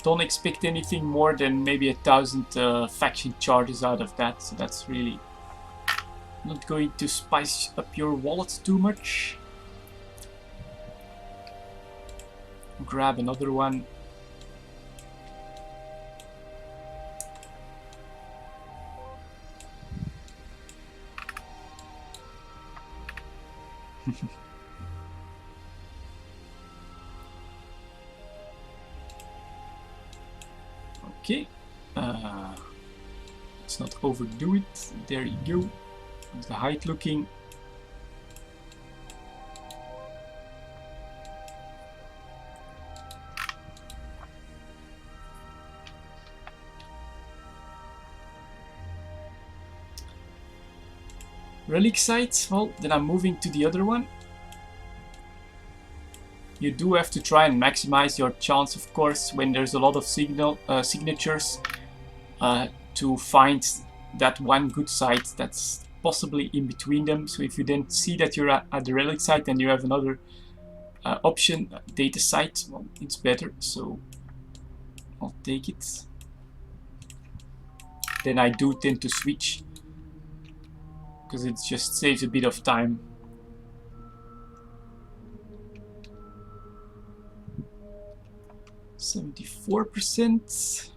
Don't expect anything more than maybe 1,000 faction charges out of that, so that's really not going to spice up your wallet too much. Grab another one. Okay, let's not overdo it. There you go. How's the height looking? Relic Sites, well, then I'm moving to the other one. You do have to try and maximize your chance, of course, when there's a lot of signatures to find that one good site that's possibly in between them. So if you then see that you're at the Relic Site and you have another option, data site, well, it's better, so I'll take it. Then I do tend to switch, because it just saves a bit of time. %,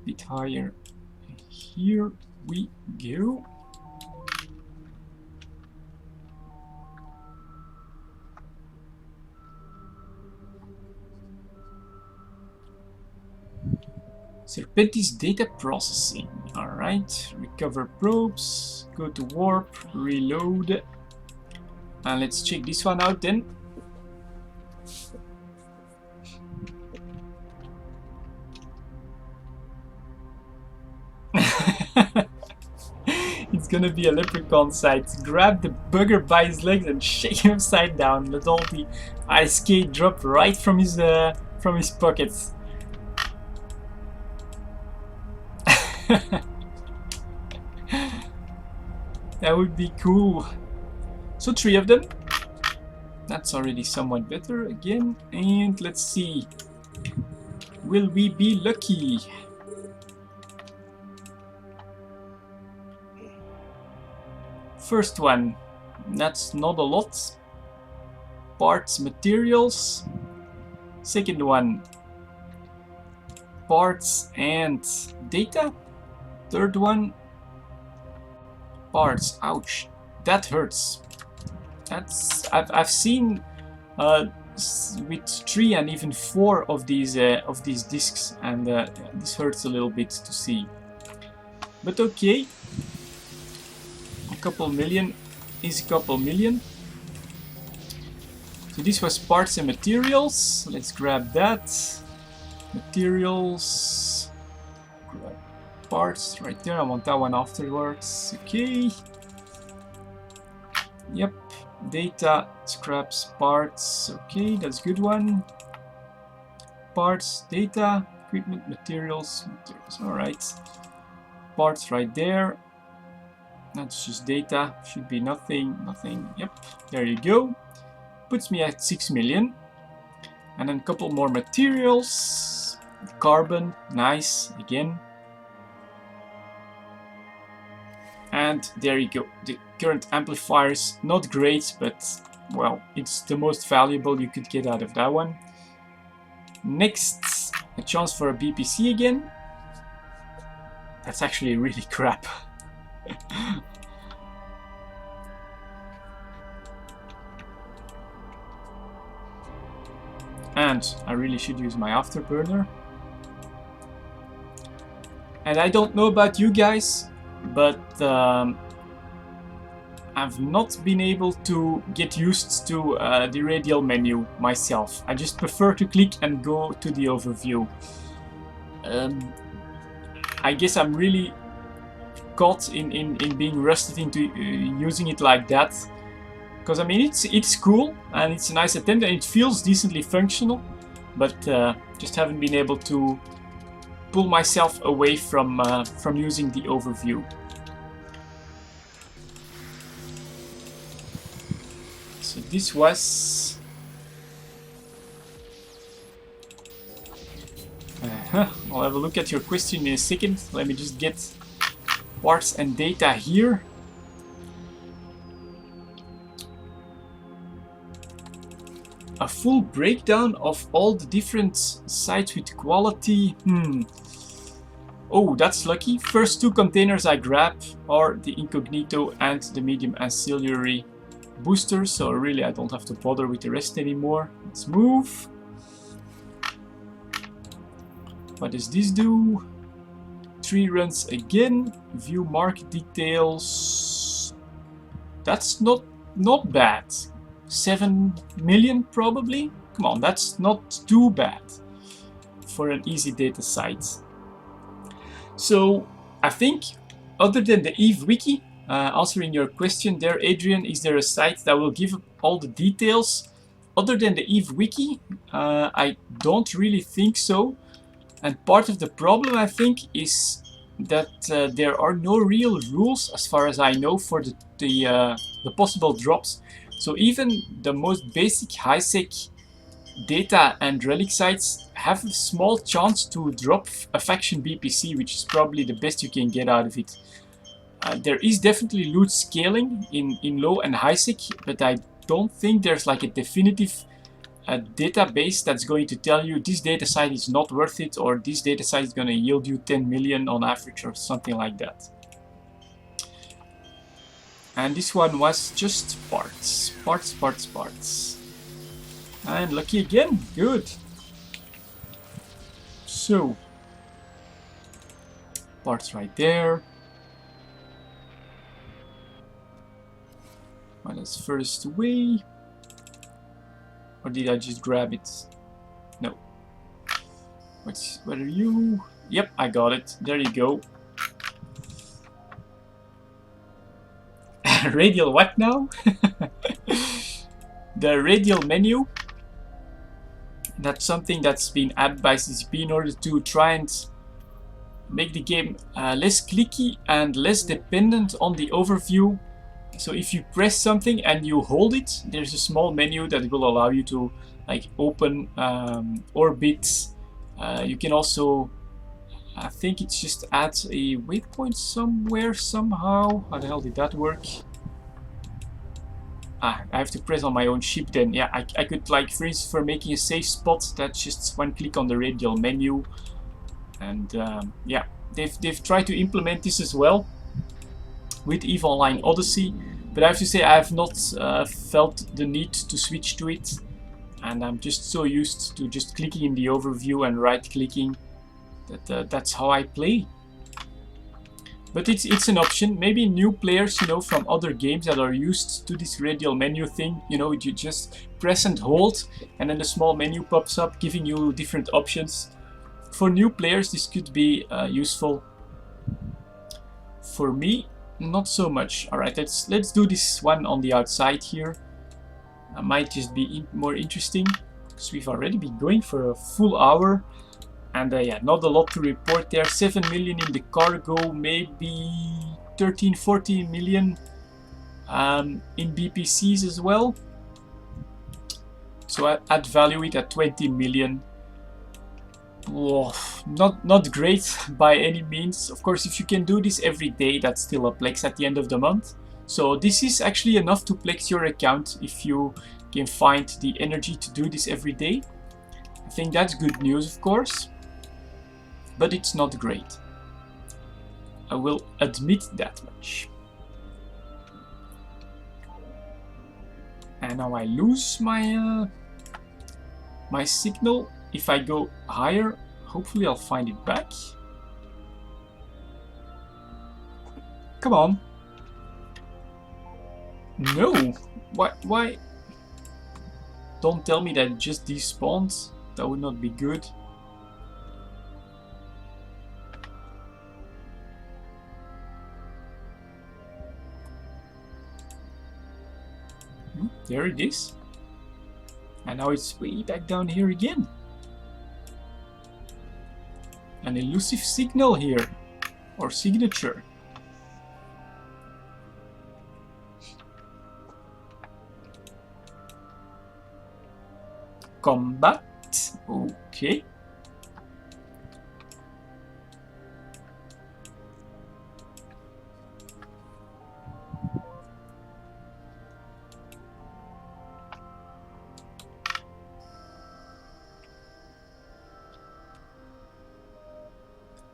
bit higher. Here we go. Serpentis data processing. Alright, recover probes, go to warp, reload. And let's check this one out then. It's gonna be a leprechaun site. Grab the bugger by his legs and shake him upside down. Let all the ice skate drop right from his pockets. That would be cool. So 3 of them. That's already somewhat better again. And let's see. Will we be lucky? First one. That's not a lot. Parts, materials. Second one. Parts and data. Third one. Parts. Ouch. That hurts. I've seen with 3 and even 4 of these discs, and this hurts a little bit to see. But okay, a couple million is a couple million. So this was parts and materials. Let's grab that. Materials. Grab parts right there. I want that one afterwards. Okay. Yep. Data, scraps, parts. Okay, that's a good one. Parts, data, equipment, materials. Alright. Parts right there. That's just data. Should be nothing. Yep. There you go. Puts me at 6 million. And then a couple more materials. Carbon. Nice. Again. And there you go. The current amplifiers, not great, but well, it's the most valuable you could get out of that one. Next, a chance for a BPC again. That's actually really crap. And I really should use my afterburner. And I don't know about you guys, but I've not been able to get used to the radial menu myself. I just prefer to click and go to the overview. I guess I'm really caught in being rusted into using it like that. Because I mean, it's cool and it's a nice attempt and it feels decently functional, but just haven't been able to pull myself away from using the overview. So this was I'll have a look at your question in a second. Let me just get parts and data here. A full breakdown of all the different sites with quality. Oh, that's lucky. First 2 containers I grab are the incognito and the medium ancillary boosters, so really I don't have to bother with the rest anymore. Let's move. What does this do? 3 runs again. View market details. That's not bad. 7 million probably. Come on, that's not too bad for an easy data site. So I think, other than the Eve wiki, answering your question there, Adrian, is there a site that will give all the details? Other than the Eve wiki, I don't really think so. And part of the problem, I think, is that there are no real rules, as far as I know, for the possible drops. So even the most basic high-sec data and relic sites have a small chance to drop a faction BPC, which is probably the best you can get out of it. There is definitely loot scaling in low and high-sec, but I don't think there's like a definitive database that's going to tell you this data site is not worth it, or this data site is going to yield you 10 million on average, or something like that. And this one was just parts. And lucky again. Good. So, parts right there. Well, that's first away. Or did I just grab it? No. What are you? Yep, I got it. There you go. Radial what now? The radial menu. That's something that's been added by CCP in order to try and make the game less clicky and less dependent on the overview. So if you press something and you hold it, there's a small menu that will allow you to like open orbits. You can also, I think it's just add a waypoint somewhere somehow. How the hell did that work? I have to press on my own ship then. Yeah, I could, like, for instance, for making a safe spot, that's just one click on the radial menu. And yeah, they've tried to implement this as well with EVE Online Odyssey, but I have to say I have not felt the need to switch to it, and I'm just so used to just clicking in the overview and right clicking that that's how I play. But it's an option. Maybe new players, you know, from other games that are used to this radial menu thing, you know, you just press and hold and then the small menu pops up giving you different options. For new players this could be useful. For me, not so much. Alright, let's do this one on the outside here. Might just be more interesting because we've already been going for a full hour. And yeah, not a lot to report there. 7 million in the cargo, maybe 13-14 million in BPCs as well. So I'd value it at 20 million. Oh, not great by any means. Of course, if you can do this every day, that's still a plex at the end of the month. So this is actually enough to plex your account if you can find the energy to do this every day. I think that's good news, of course. But it's not great. I will admit that much. And now I lose my my signal. If I go higher, hopefully I'll find it back. Come on. No. Why? Don't tell me that it just despawned. That would not be good. There it is. And now it's way back down here again. An elusive signal here. Or signature. Combat. Okay.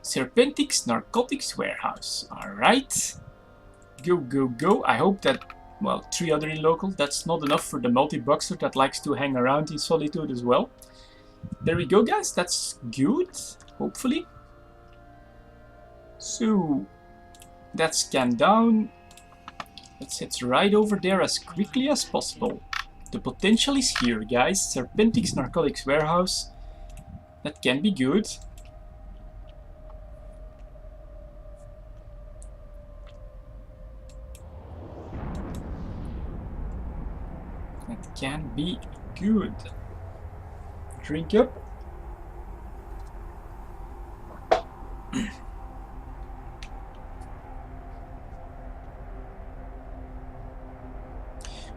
Serpentix Narcotics Warehouse. Alright. Go, go, go. I hope that, well, 3 other in local. That's not enough for the multi-boxer that likes to hang around in Solitude as well. There we go, guys. That's good. Hopefully. So, that's scanned down. Let's head right over there as quickly as possible. The potential is here, guys. Serpentix Narcotics Warehouse. That can be good. Can be good. Drink up.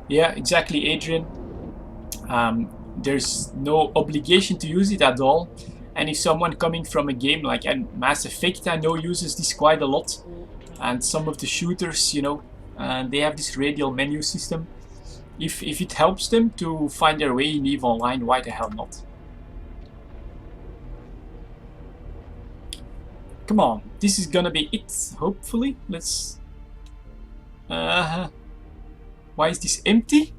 Yeah, exactly, Adrian. There's no obligation to use it at all. And if someone coming from a game like Mass Effect, I know, uses this quite a lot, and some of the shooters, you know, they have this radial menu system. If it helps them to find their way in EVE Online, why the hell not? Come on, this is gonna be it, hopefully. Let's... why is this empty?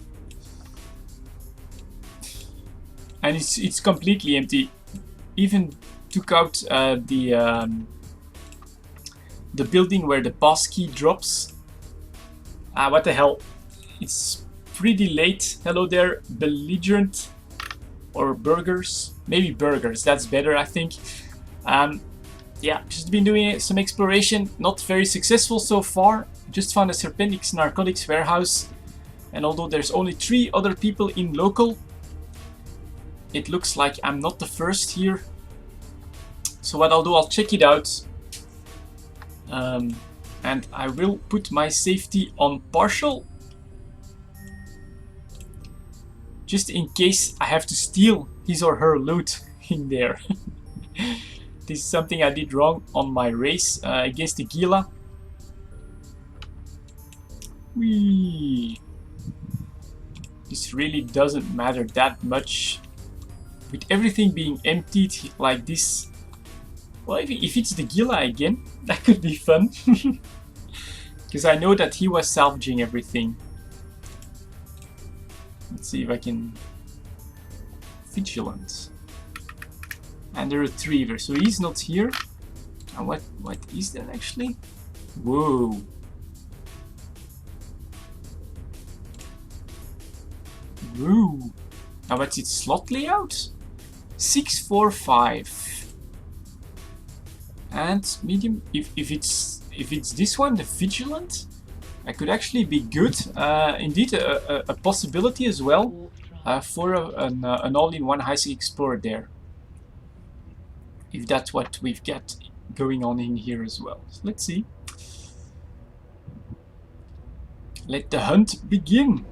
And it's completely empty. Even took out the building where the passkey drops. What the hell? It's pretty late. Hello there, belligerent, or burgers. Maybe burgers, that's better, I think. Yeah, just been doing some exploration, not very successful so far. Just found a Serpentix Narcotics Warehouse, and although there's only 3 other people in local, it looks like I'm not the first here. So what I'll do, I'll check it out, And I will put my safety on partial, just in case I have to steal his or her loot in there. This is something I did wrong on my race against the Gila. Whee! This really doesn't matter that much. With everything being emptied like this. Well, if it's the Gila again, that could be fun. Because I know that he was salvaging everything. Let's see if I can... Vigilant. And the Retriever. So he's not here. And what is that actually? Whoa. Whoa. Now what's its slot layout? 645. And medium, if it's this one, the Vigilant, that could actually be good. Indeed, a possibility as well for an all-in-one high-sec explorer there. If that's what we've got going on in here as well. So let's see. Let the hunt begin.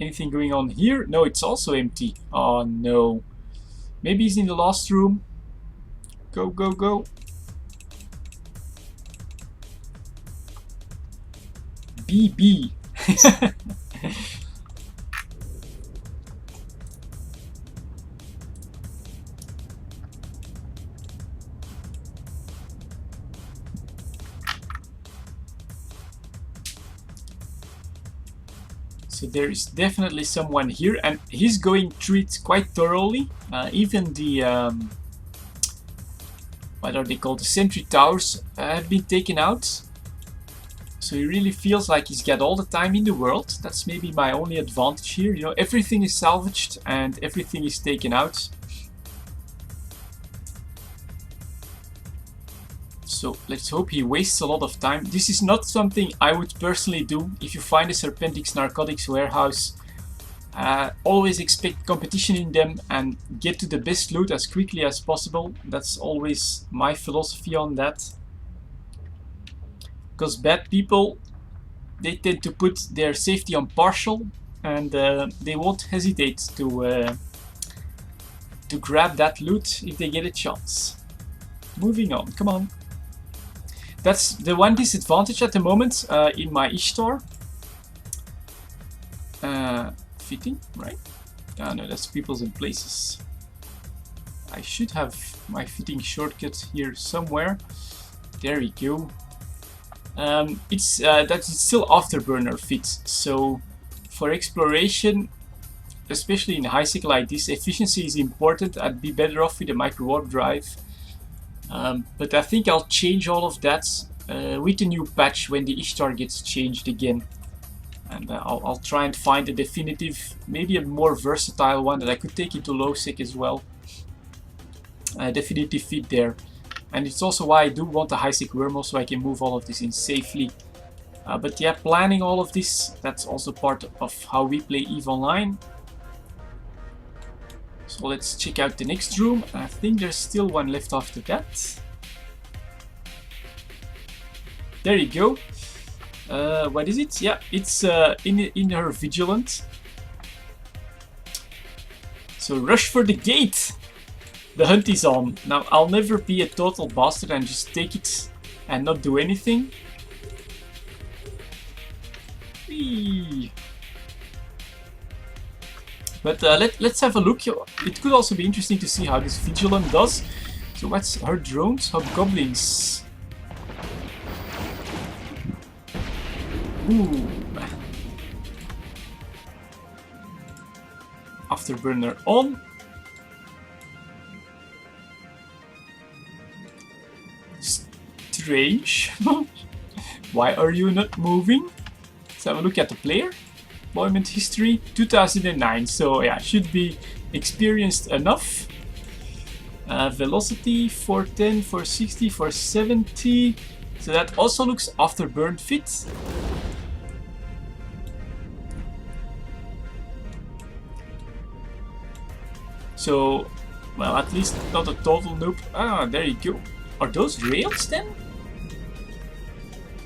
Anything going on here? No, it's also empty. Oh no. Maybe he's in the last room. Go, go, go. BB. So there is definitely someone here, and he's going through it quite thoroughly. Even the what are they called? The sentry towers have been taken out. So he really feels like he's got all the time in the world. That's maybe my only advantage here. You know, everything is salvaged and everything is taken out. So let's hope he wastes a lot of time. This is not something I would personally do. If you find a Serpentix Narcotics Warehouse, always expect competition in them and get to the best loot as quickly as possible. That's always my philosophy on that. Because bad people, they tend to put their safety on partial, and they won't hesitate to grab that loot if they get a chance. Moving on, come on. That's the one disadvantage at the moment in my Ishtar. Fitting, right? No, that's peoples and places. I should have my fitting shortcut here somewhere. There we go. It's still afterburner fit. So for exploration, especially in a high sec like this, efficiency is important. I'd be better off with a micro warp drive. But I think I'll change all of that with the new patch when the Ishtar gets changed again. And I'll try and find a definitive, maybe a more versatile one that I could take into low sec as well. Definitive fit there. And it's also why I do want a high sec wormhole, so I can move all of this in safely. But yeah, planning all of this, that's also part of how we play EVE Online. So let's check out the next room. I think there's still one left after that. There you go. What is it? Yeah, it's in her Vigilant. So rush for the gate! The hunt is on. Now I'll never be a total bastard and just take it and not do anything. Whee. But let's have a look. It could also be interesting to see how this Vigilant does. So what's her drones? Hobgoblins. Ooh. Afterburner on. Strange. Why are you not moving? Let's have a look at the player. Employment history 2009, so yeah, should be experienced enough. Velocity 410, 460, 470. So that also looks afterburn fit. So, well, at least not a total noob. Ah, there you go. Are those rails then?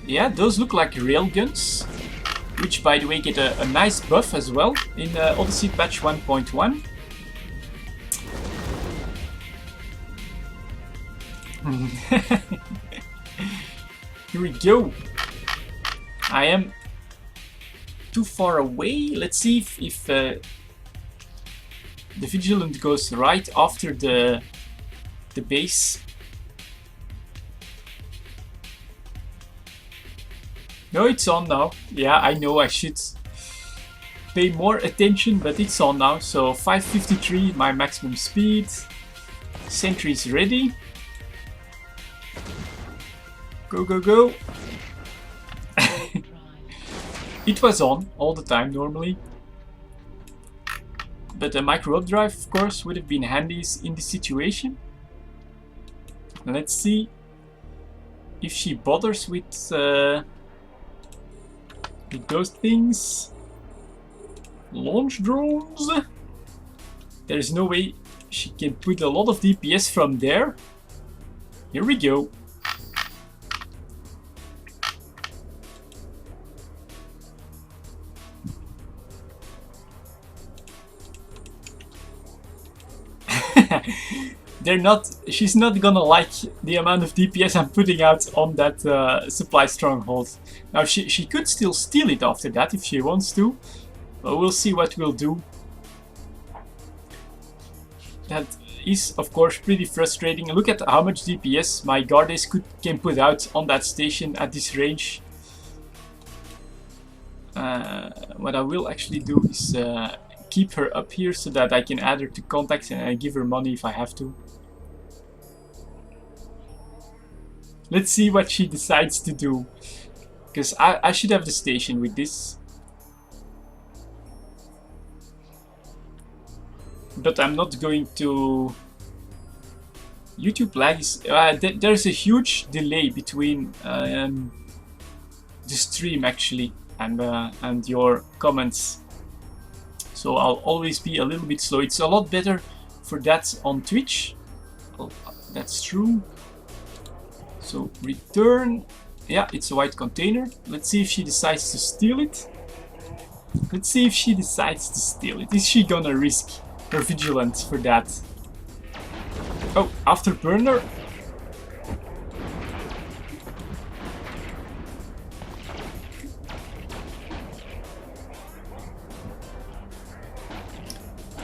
Yeah, those look like rail guns, which by the way get a nice buff as well in Odyssey patch 1.1. Here we go. I am too far away. Let's see if the Vigilant goes right after the base. No, it's on now. Yeah, I know I should pay more attention, but it's on now. So 553, my maximum speed. Sentry is ready. Go, go, go. It was on all the time normally. But a micro updrive, of course, would have been handy in this situation. Let's see if she bothers with those things. Launch drones. There's no way she can put a lot of DPS from there. Here we go. She's not gonna like the amount of DPS I'm putting out on that supply stronghold. Now she could still steal it after that if she wants to, but we'll see what we'll do. That is of course pretty frustrating. Look at how much DPS my Guardes can put out on that station at this range. What I will actually do is keep her up here so that I can add her to contacts and give her money if I have to. Let's see what she decides to do, because I should have the station with this. But I'm not going to... YouTube lag is... there's a huge delay between the stream actually and your comments. So I'll always be a little bit slow. It's a lot better for that on Twitch. Oh, that's true. So return. Yeah, it's a white container. Let's see if she decides to steal it. Let's see if she decides to steal it. Is she gonna risk her Vigilant for that? Oh, Afterburner.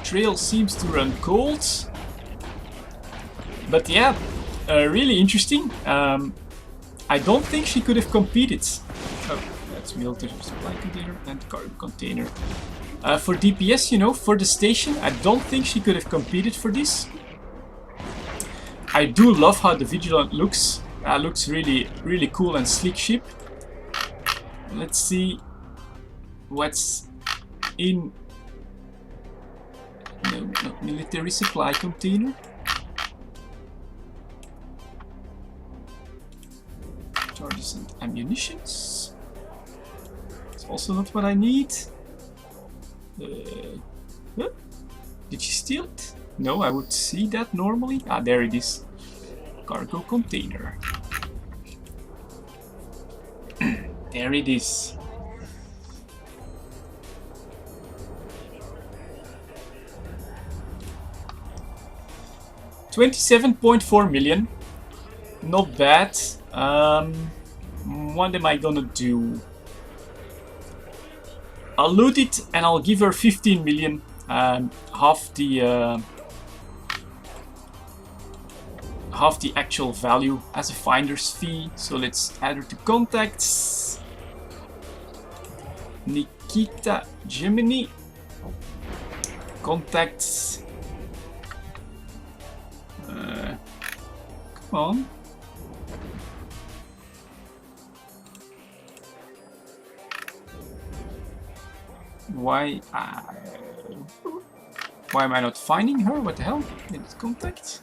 Trail seems to run cold. But yeah, really interesting. I don't think she could have competed. Oh, that's military supply container and cargo container. For DPS, you know, for the station, I don't think she could have competed for this. I do love how the Vigilant looks. Looks really, really cool and sleek ship. Let's see what's in... No, not military supply container. Charges and ammunitions. It's also not what I need. Huh? Did she steal it? No, I would see that normally. Ah, there it is. Cargo container. There it is. $27.4 million. Not bad. What am I gonna do? I'll loot it and I'll give her 15 million. Half the actual value as a finder's fee. So let's add her to contacts. Nikita Gemini. Contacts. Come on. Why am I not finding her? What the hell? Let's contact.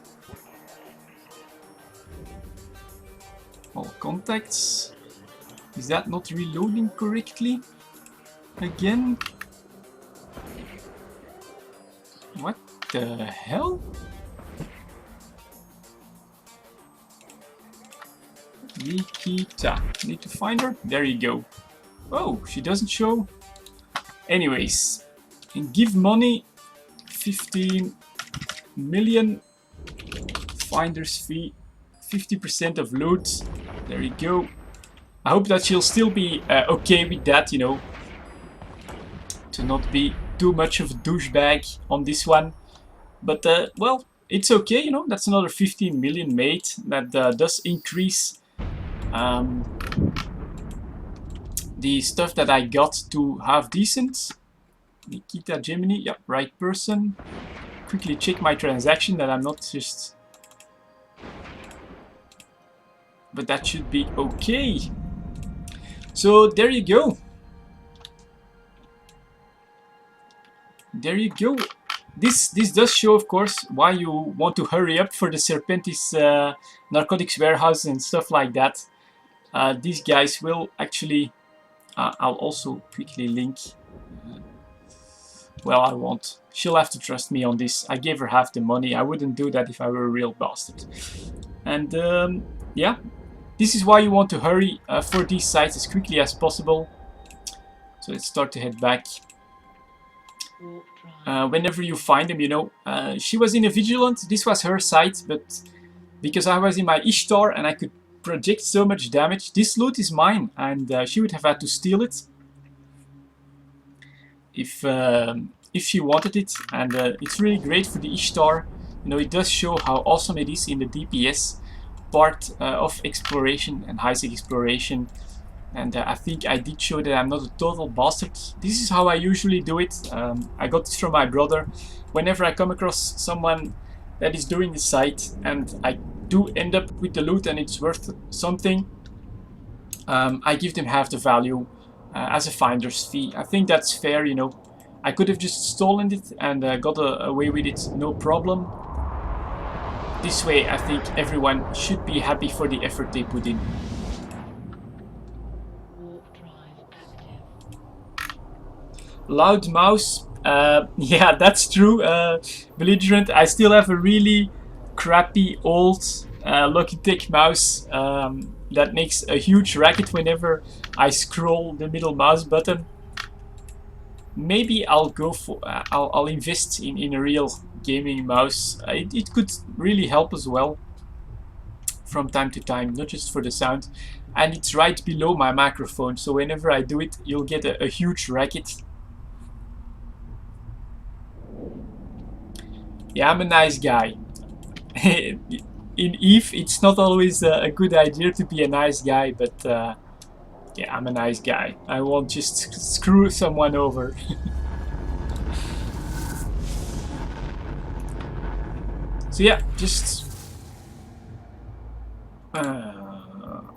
All contacts. Is that not reloading correctly? Again? What the hell? Nikita. Need to find her. There you go. Oh, she doesn't show. Anyways, and give money. 15 million. Finder's fee. 50% of loot. There you go. I hope that she'll still be okay with that, you know. To not be too much of a douchebag on this one. But, well, it's okay, you know. That's another 15 million made. That does increase the stuff that I got to half decent. Nikita Gemini, yeah, right person. Quickly check my transaction that I'm not just... But that should be okay. So there you go. There you go. This does show, of course, why you want to hurry up for the Serpentis Narcotics Warehouse and stuff like that. These guys will actually... I'll also quickly link... well, I won't. She'll have to trust me on this. I gave her half the money. I wouldn't do that if I were a real bastard. And yeah, this is why you want to hurry for these sites as quickly as possible. So let's start to head back. Whenever you find them, you know, she was in a Vigilant. This was her site, but because I was in my Ishtar and I could project so much damage, this loot is mine, and she would have had to steal it if she wanted it. And it's really great for the Ishtar. You know, it does show how awesome it is in the DPS part of exploration and high-sec exploration. And I think I did show that I'm not a total bastard. This is how I usually do it. I got this from my brother. Whenever I come across someone that is doing the site and I do end up with the loot and it's worth something, I give them half the value as a finder's fee. I think that's fair, you know. I could have just stolen it and got away with it, no problem. This way, I think everyone should be happy for the effort they put in. Loud mouse, yeah, that's true. Belligerent, I still have a really crappy old Logitech mouse that makes a huge racket whenever I scroll the middle mouse button. Maybe I'll go for, I'll invest in a real gaming mouse. It could really help as well from time to time, not just for the sound. And it's right below my microphone, so whenever I do it, you'll get a huge racket. Yeah, I'm a nice guy. In EVE, it's not always a good idea to be a nice guy, but yeah, I'm a nice guy. I won't just screw someone over. So yeah, just... am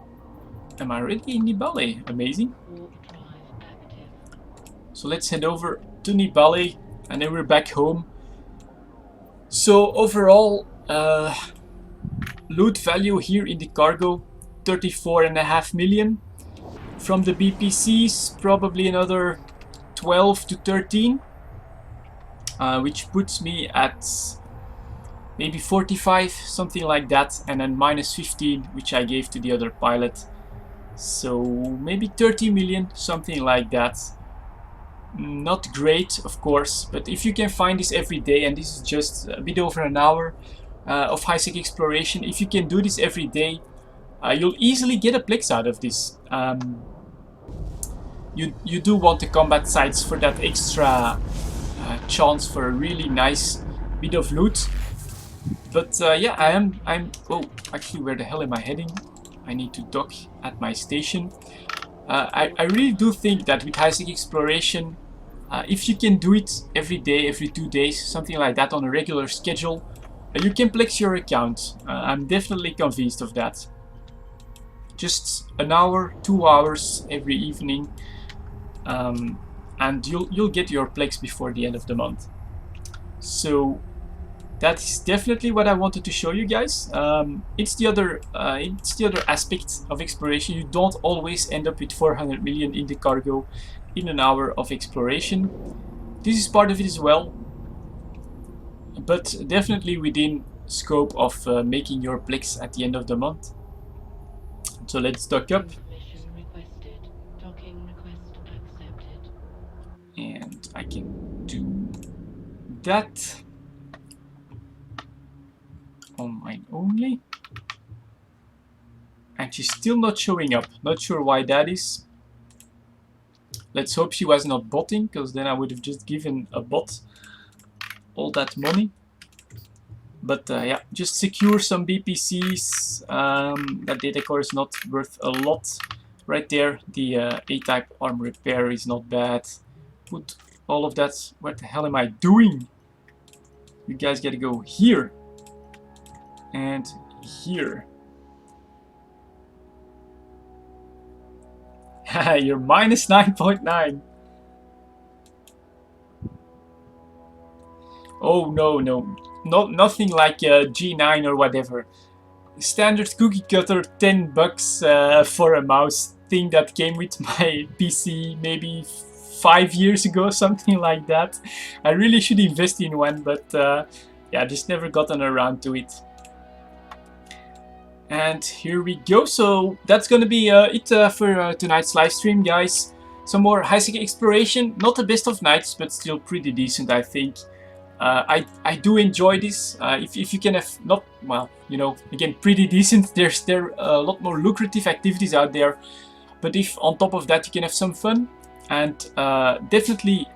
I already in Nibale? Amazing. So let's head over to Nibale, and then we're back home. So overall, loot value here in the cargo, 34.5 million. From the BPCs, probably another 12 to 13, which puts me at maybe 45, something like that, and then minus 15, which I gave to the other pilot. So maybe 30 million, something like that. Not great, of course, but if you can find this every day, and this is just a bit over an hour of high-sec exploration, if you can do this every day, you'll easily get a Plex out of this. You do want the combat sites for that extra chance for a really nice bit of loot. But yeah, I'm oh, actually, where the hell am I heading? I need to dock at my station. I really do think that with high-sec exploration, if you can do it every day, every 2 days, something like that on a regular schedule, you can Plex your account. I'm definitely convinced of that. Just an hour, 2 hours every evening, and you'll get your Plex before the end of the month. So that's definitely what I wanted to show you guys. It's the other aspect of exploration. You don't always end up with 400 million in the cargo in an hour of exploration. This is part of it as well. but definitely within scope of making your Plex at the end of the month. So let's dock up. Information requested. Docking request accepted. And I can do that on mine only. And she's still not showing up. Not sure why that is. Let's hope she was not botting, because then I would have just given a bot all that money. But yeah, just secure some BPCs. That data core is not worth a lot. Right there, the A-type arm repair is not bad. Put all of that. What the hell am I doing? You guys gotta go here. And here. You're minus 9.9. Oh no, no. Nothing like G9 or whatever. Standard cookie cutter, $10 for a mouse thing that came with my PC maybe 5 years ago, something like that. I really should invest in one, but yeah, just never gotten around to it. And here we go. So that's gonna be it for tonight's live stream, guys. Some more high-sec exploration. Not the best of nights, but still pretty decent, I think. I do enjoy this. If you can have not, well, you know, again, pretty decent. There are a lot more lucrative activities out there. But if on top of that you can have some fun, and definitely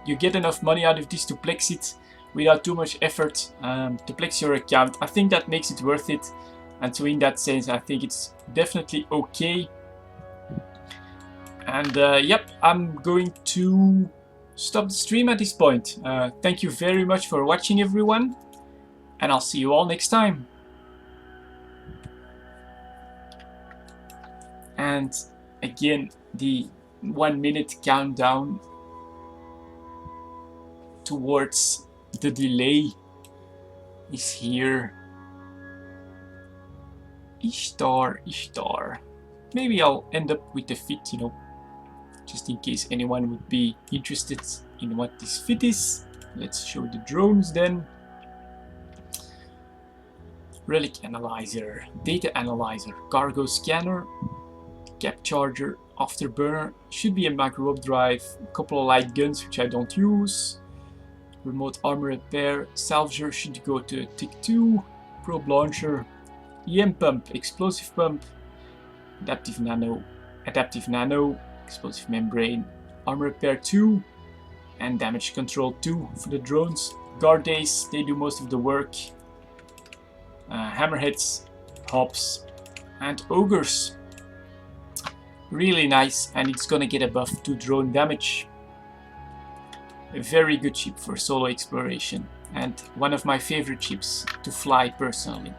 you get enough money out of this to Plex it without too much effort to Plex your account, I think that makes it worth it. And so in that sense, I think it's definitely okay. And yep, I'm going to stop the stream at this point. Thank you very much for watching, everyone. And I'll see you all next time. And again, the 1 minute countdown towards the delay is here. Ishtar, Ishtar. Maybe I'll end up with the fit, you know, just in case anyone would be interested in what this fit is. Let's show the drones then. Relic analyzer, data analyzer, cargo scanner, cap charger, afterburner, should be a micro drive, a couple of light guns which I don't use, remote armor repair, salvager should go to tick 2, probe launcher, EM pump, explosive pump, adaptive nano, explosive membrane, armor repair 2, and damage control 2 for the drones. Guard days, they do most of the work. Hammerheads, hops, and ogres. Really nice, and it's gonna get a buff to drone damage. A very good ship for solo exploration, and one of my favorite ships to fly personally.